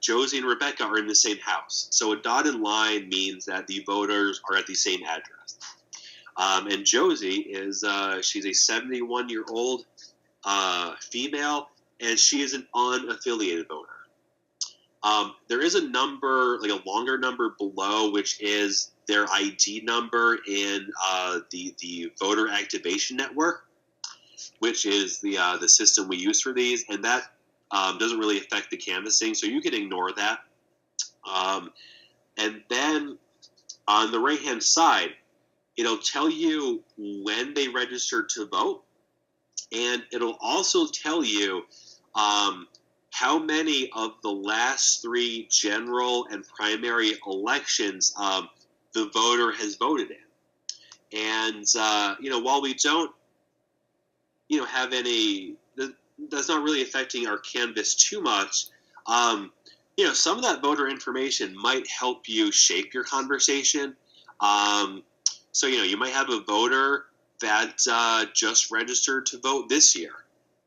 Josie and Rebecca are in the same house. So a dotted line means that the voters are at the same address. And Josie is she's a 71-year-old female, and she is an unaffiliated voter. There is a number, like a longer number below, which is their ID number in the voter activation network, which is the system we use for these, and that doesn't really affect the canvassing, so you can ignore that. And then on the right-hand side, it'll tell you when they registered to vote, and it'll also tell you how many of the last 3 general and primary elections the voter has voted in. And, while we don't, have any, that's not really affecting our canvas too much, some of that voter information might help you shape your conversation. So, you might have a voter that just registered to vote this year.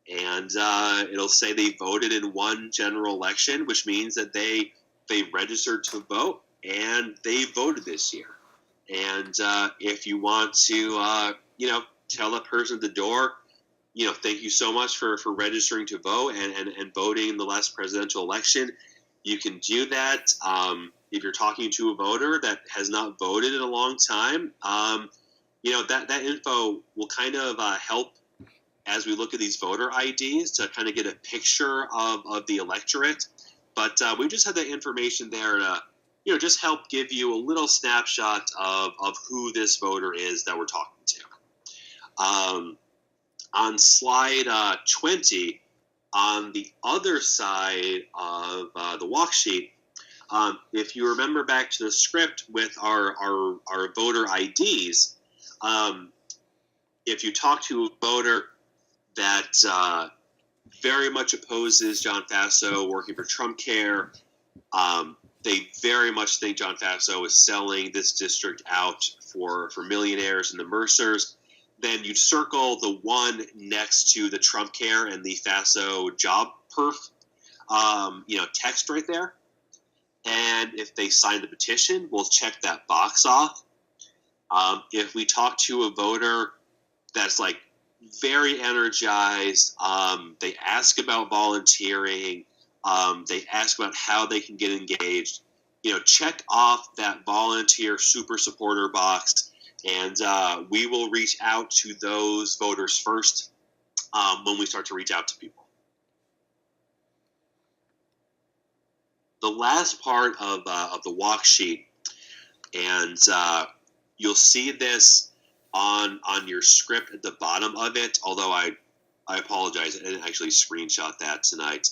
And it'll say they voted in one general election, which means that they registered to vote and they voted this year. And if you want to, tell a person at the door, thank you so much for registering to vote and voting in the last presidential election, you can do that. If you're talking to a voter that has not voted in a long time, that info will kind of help as we look at these voter IDs to kind of get a picture of the electorate. But we just had that information there to, just help give you a little snapshot of who this voter is that we're talking to. On slide 20, on the other side of the walk sheet, if you remember back to the script with our voter IDs, if you talk to a voter that very much opposes John Faso working for Trump Care, they very much think John Faso is selling this district out for millionaires and the Mercers, then you'd circle the one next to the Trump Care and the FASO job perf, text right there. And if they sign the petition, we'll check that box off. If we talk to a voter that's like very energized, they ask about volunteering, they ask about how they can get engaged, check off that volunteer super supporter box, and we will reach out to those voters first when we start to reach out to people. The last part of the walk sheet, and you'll see this on your script at the bottom of it, although I apologize, I didn't actually screenshot that tonight.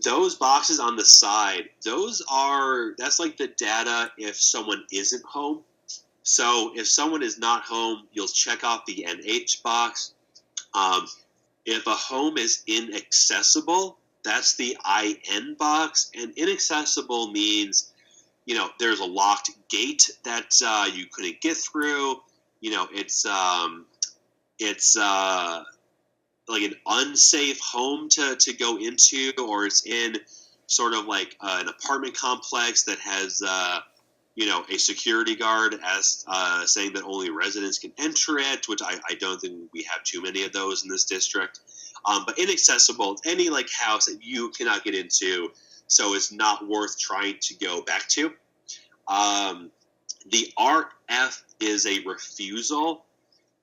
Those boxes on the side, that's like the data if someone isn't home. So if someone is not home, you'll check off the NH box. If a home is inaccessible, that's the IN box. And inaccessible means, there's a locked gate that you couldn't get through. It's like an unsafe home to go into, or it's in sort of like an apartment complex that has a security guard as saying that only residents can enter it, which I don't think we have too many of those in this district. But inaccessible, any like house that you cannot get into, so it's not worth trying to go back to. The RF is a refusal,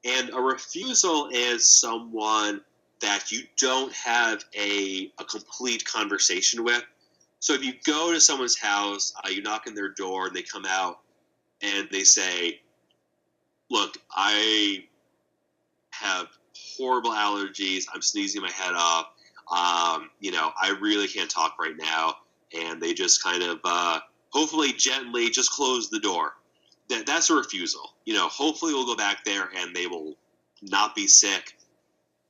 and a refusal is someone that you don't have a complete conversation with. So if you go to someone's house, you knock on their door, and they come out, and they say, look, I have horrible allergies, I'm sneezing my head off, I really can't talk right now, and they just kind of, hopefully gently just close the door. That's a refusal. Hopefully we'll go back there and they will not be sick.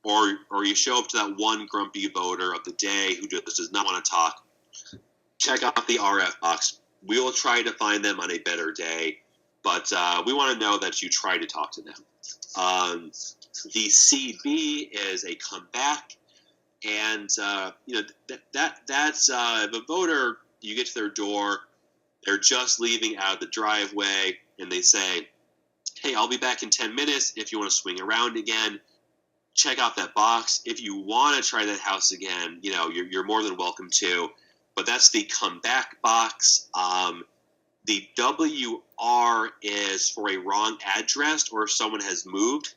Or you show up to that one grumpy voter of the day who just does not want to talk. Check out the RF box. We will try to find them on a better day, but we want to know that you try to talk to them. The CB is a comeback, and that's if a voter, you get to their door, they're just leaving out of the driveway, and they say, hey, I'll be back in 10 minutes if you want to swing around again. Check out that box. If you want to try that house again, you're more than welcome to. But that's the comeback box. The WR is for a wrong address or if someone has moved.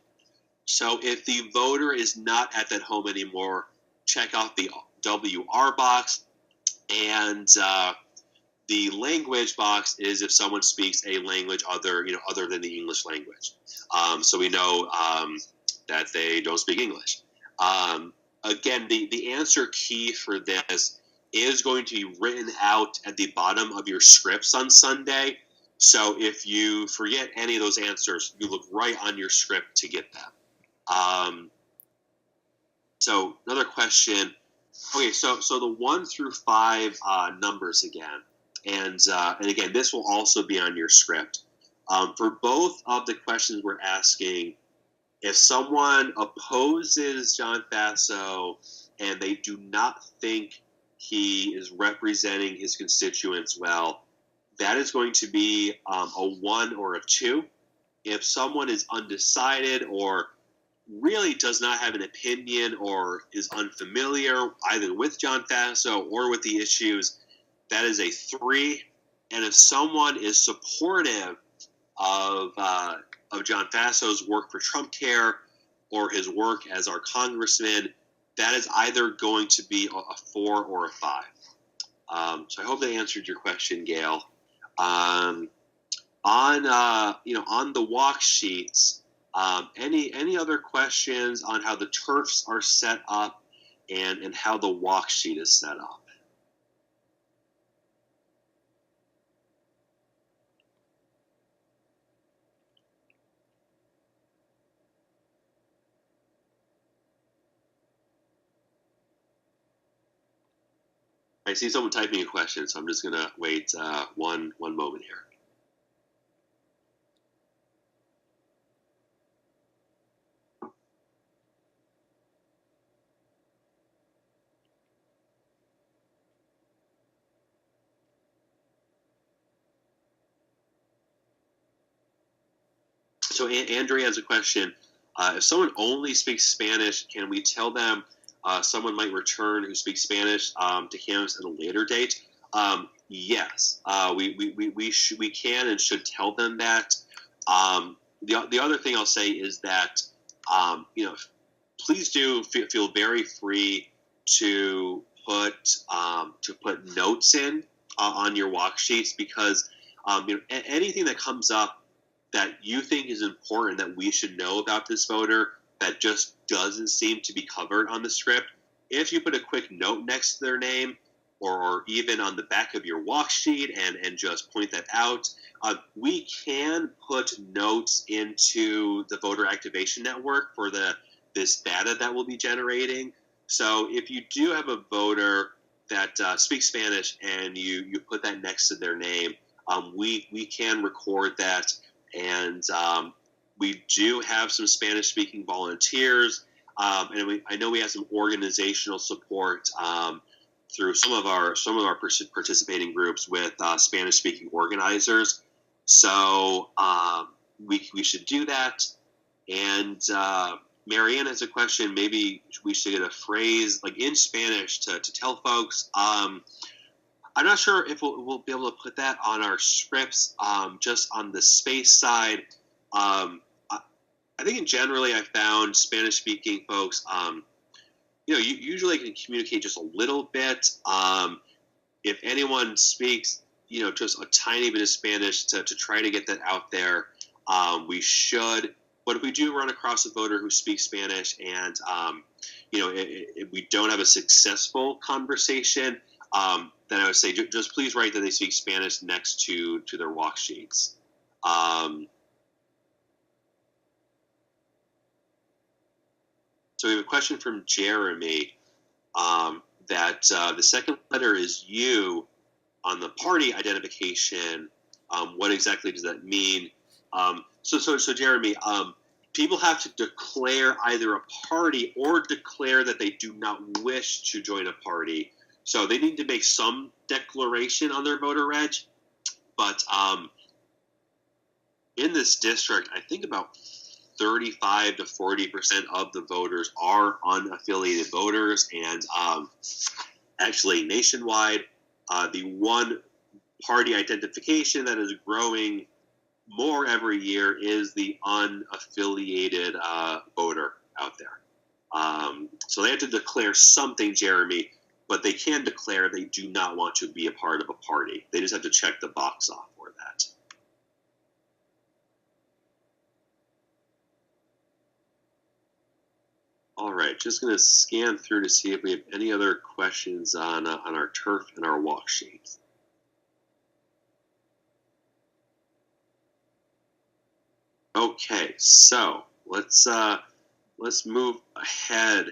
So if the voter is not at that home anymore, check out the WR box. And the language box is if someone speaks a language other than the English language. So we know that they don't speak English. Again, the answer key for this is going to be written out at the bottom of your scripts on Sunday. So if you forget any of those answers, you look right on your script to get them. So another question. Okay, so the 1 through 5 numbers again. And again, this will also be on your script. For both of the questions we're asking, if someone opposes John Faso and they do not think he is representing his constituents well, that is going to be a 1 or a 2. If someone is undecided or really does not have an opinion or is unfamiliar either with John Faso or with the issues, that is a 3. And if someone is supportive of John Faso's work for Trump Care or his work as our congressman, that is either going to be a 4 or a 5. So I hope that answered your question, Gail. On the walk sheets, any other questions on how the turfs are set up and how the walk sheet is set up? I see someone typing a question, so I'm just going to wait one moment here. So Andrea has a question. If someone only speaks Spanish, can we tell them someone might return who speaks Spanish to Canvas at a later date? Yes, we can and should tell them that. The other thing I'll say is that please do feel very free to put notes in on your walk sheets, because anything that comes up that you think is important that we should know about this voter that just doesn't seem to be covered on the script, if you put a quick note next to their name or even on the back of your walk sheet and just point that out, we can put notes into the voter activation network for this data that we'll be generating. So if you do have a voter that speaks Spanish and you put that next to their name, we can record that. And we do have some Spanish-speaking volunteers, and I know we have some organizational support through some of our participating groups with Spanish-speaking organizers. So we should do that. And Marianne has a question. Maybe we should get a phrase like in Spanish to tell folks. I'm not sure if we'll be able to put that on our scripts, just on the space side. I think generally I found Spanish-speaking folks, usually can communicate just a little bit. If anyone speaks, just a tiny bit of Spanish to try to get that out there, we should. But if we do run across a voter who speaks Spanish and, if we don't have a successful conversation, then I would say just please write that they speak Spanish next to their walk sheets. So we have a question from Jeremy that the second letter is U on the party identification. What exactly does that mean? So Jeremy, people have to declare either a party or declare that they do not wish to join a party. So they need to make some declaration on their voter reg. But in this district, I think about 35 to 40% of the voters are unaffiliated voters. And actually nationwide, the one party identification that is growing more every year is the unaffiliated voter out there. So they have to declare something, Jeremy, but they can declare they do not want to be a part of a party. They just have to check the box off for that. All right, just going to scan through to see if we have any other questions on our turf and our walk sheets. Okay, so let's move ahead.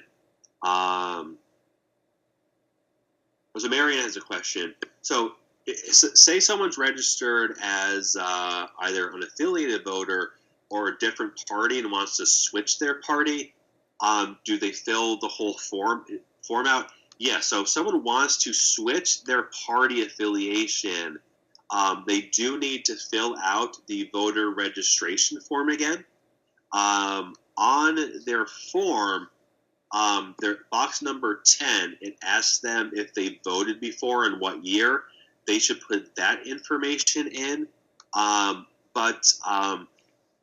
So Marianne has a question. So say someone's registered as either an affiliated voter or a different party and wants to switch their party. Do they fill the whole form out? Yeah, so if someone wants to switch their party affiliation, they do need to fill out the voter registration form again. On their form, their box number 10, it asks them if they voted before and what year. They should put that information in. But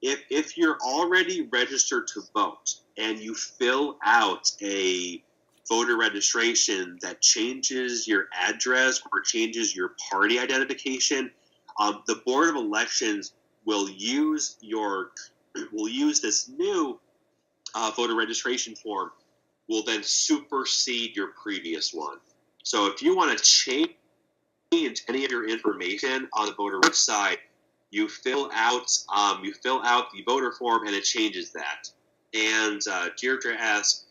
if you're already registered to vote and you fill out a voter registration that changes your address or changes your party identification, the Board of Elections will use this new voter registration form will then supersede your previous one. So if you want to change any of your information on the voter website, you fill out the voter form and it changes that. And Deirdre asks,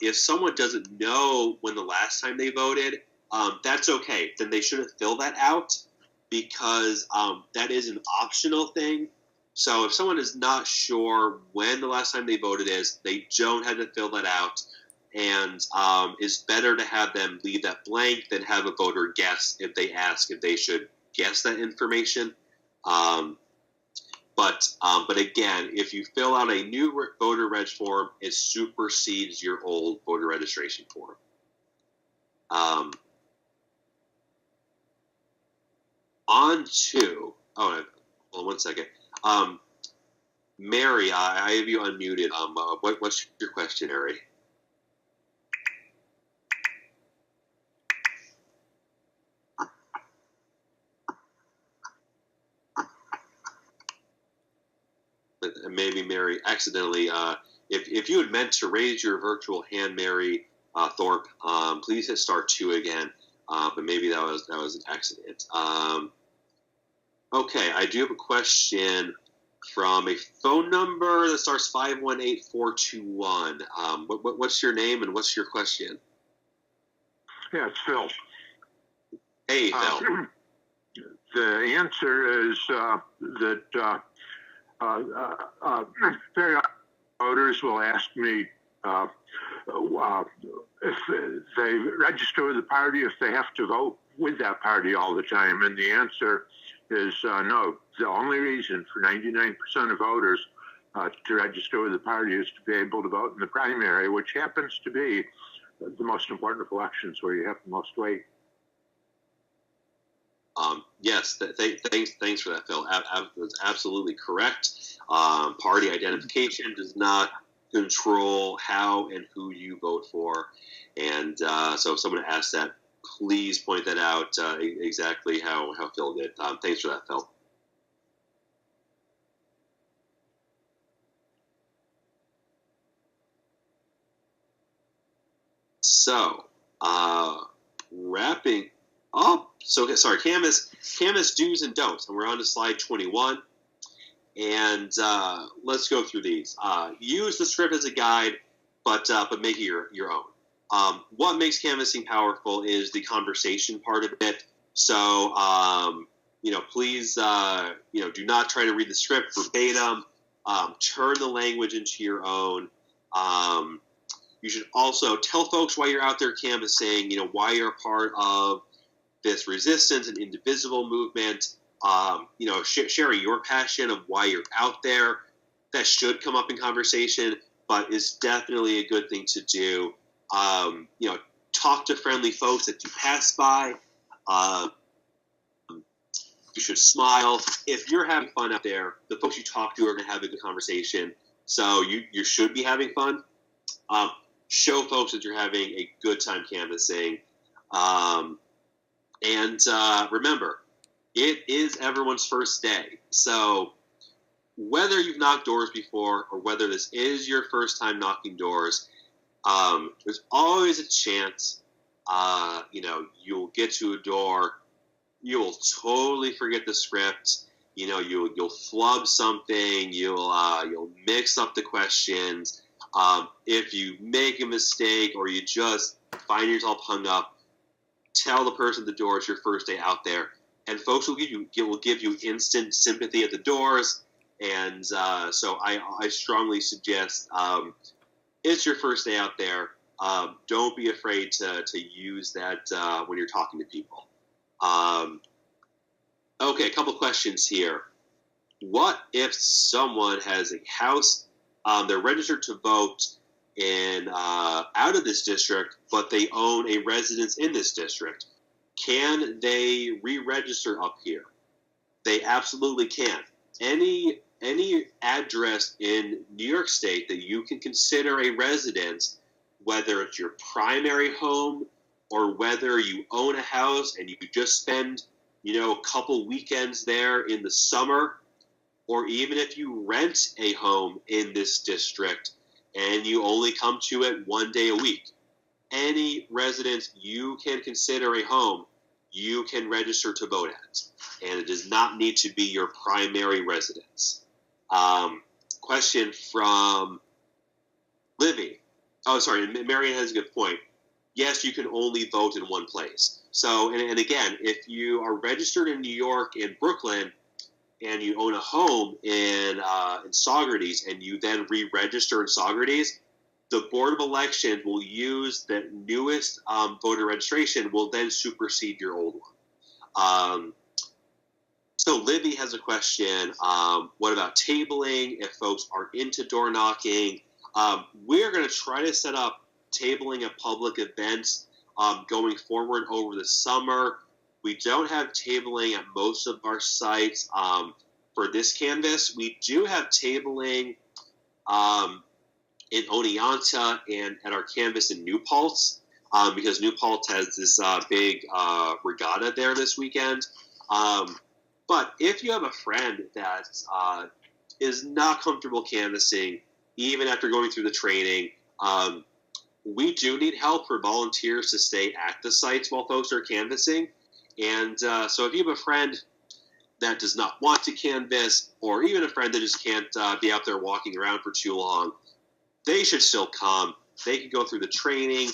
if someone doesn't know when the last time they voted, that's okay. Then they shouldn't fill that out because that is an optional thing. So if someone is not sure when the last time they voted is, they don't have to fill that out. And it's better to have them leave that blank than have a voter guess if they ask if they should guess that information. But But again, if you fill out a new voter reg form, it supersedes your old voter registration form. On to hold on 1 second. Mary, I have you unmuted. What's your question, Mary? Maybe Mary accidentally. If you had meant to raise your virtual hand, Mary Thorpe, please hit *2 again. But maybe that was an accident. Okay, I do have a question from a phone number that starts 518421. What's your name and what's your question? Yeah, it's Phil. Hey, Phil. The answer is that very often voters will ask me if they register with the party, if they have to vote with that party all the time. And the answer is no. The only reason for 99% of voters to register with the party is to be able to vote in the primary, which happens to be the most important of elections where you have the most weight. Yes, thanks for that, Phil. That's absolutely correct. Party identification does not control how and who you vote for. And so if someone asks that, please point that out exactly how Phil did. Thanks for that, Phil. So, wrapping up. So, sorry, Canvas do's and don'ts. And we're on to slide 21. And let's go through these. Use the script as a guide, but make it your own. What makes canvassing powerful is the conversation part of it. So, please, do not try to read the script verbatim. Turn the language into your own. You should also tell folks why you're out there canvassing, why you're a part of this resistance and indivisible movement. Sharing your passion of why you're out there. That should come up in conversation, but is definitely a good thing to do. Talk to friendly folks that you pass by. You should smile. If you're having fun out there, the folks you talk to are going to have a good conversation. So you should be having fun. Show folks that you're having a good time canvassing. And remember, it is everyone's first day. So whether you've knocked doors before or whether this is your first time knocking doors, there's always a chance, you'll get to a door, you'll totally forget the script, you'll flub something, you'll mix up the questions. If you make a mistake or you just find yourself hung up, tell the person at the door it's your first day out there, and folks will give you instant sympathy at the doors. And so I strongly suggest it's your first day out there. Don't be afraid to use that when you're talking to people. Okay, a couple questions here. What if someone has a house? They're registered to vote in out of this district, but they own a residence in this district. Can they re-register up here? They absolutely can. Any address in New York State that you can consider a residence, whether it's your primary home or whether you own a house and you just spend, a couple weekends there in the summer, or even if you rent a home in this district and you only come to it one day a week, any residence you can consider a home, you can register to vote at. And it does not need to be your primary residence. Question from Livy. Oh, sorry, Marianne has a good point. Yes, you can only vote in one place. So, and again, if you are registered in New York and Brooklyn, and you own a home in Saugerties, and you then re-register in Saugerties, the Board of Elections will use the newest voter registration will then supersede your old one. So Libby has a question. What about tabling if folks are into door knocking? We're going to try to set up tabling at public events going forward over the summer. We don't have tabling at most of our sites for this canvas. We do have tabling in Oneonta and at our canvas in New Paltz because New Paltz has this big regatta there this weekend. But if you have a friend that is not comfortable canvassing, even after going through the training, we do need help for volunteers to stay at the sites while folks are canvassing. And so if you have a friend that does not want to canvass, or even a friend that just can't be out there walking around for too long, they should still come. They can go through the training.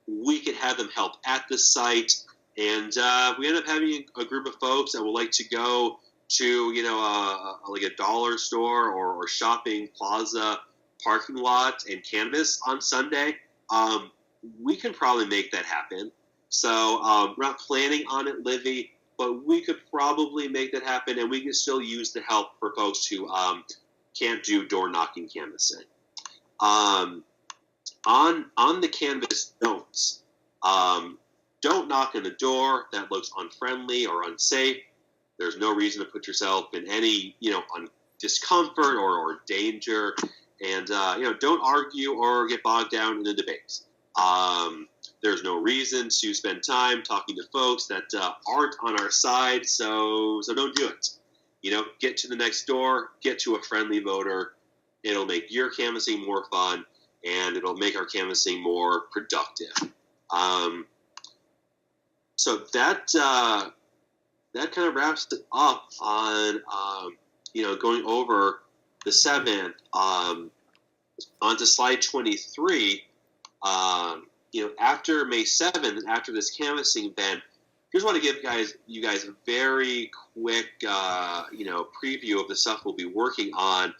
We can have them help at the site. And we end up having a group of folks that would like to go to, like a dollar store or shopping plaza parking lot and canvas on Sunday. We can probably make that happen. So we're not planning on it, Livy, but we could probably make that happen, and we can still use the help for folks who can't do door knocking canvassing. On the canvas notes, don't knock on a door that looks unfriendly or unsafe. There's no reason to put yourself in any, discomfort or danger. And, don't argue or get bogged down in the debates. There's no reason to spend time talking to folks that aren't on our side, so don't do it. Get to the next door, get to a friendly voter. It'll make your canvassing more fun, and it'll make our canvassing more productive. So that kind of wraps it up on, going over the 7th. Onto slide 23, after May 7th, after this canvassing event, here's what I give you guys a very quick, preview of the stuff we'll be working on.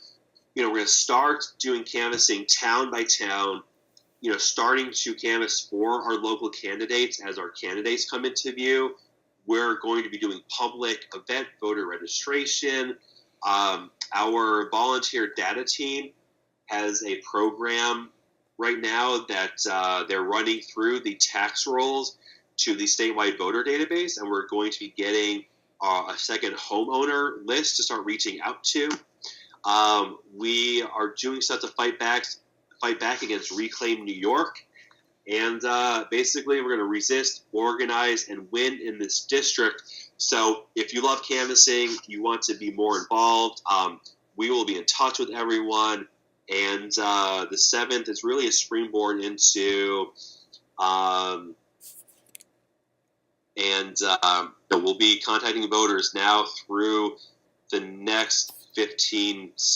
We're going to start doing canvassing town by town, starting to canvass for our local candidates as our candidates come into view. We're going to be doing public event voter registration. Our volunteer data team has a program right now that they're running through the tax rolls to the statewide voter database, and we're going to be getting a second homeowner list to start reaching out to. We are doing stuff to fight back against Reclaim New York, and basically we're going to resist, organize, and win in this district. So if you love canvassing, you want to be more involved, we will be in touch with everyone. And the 7th is really a springboard into, we'll be contacting voters now through the next 15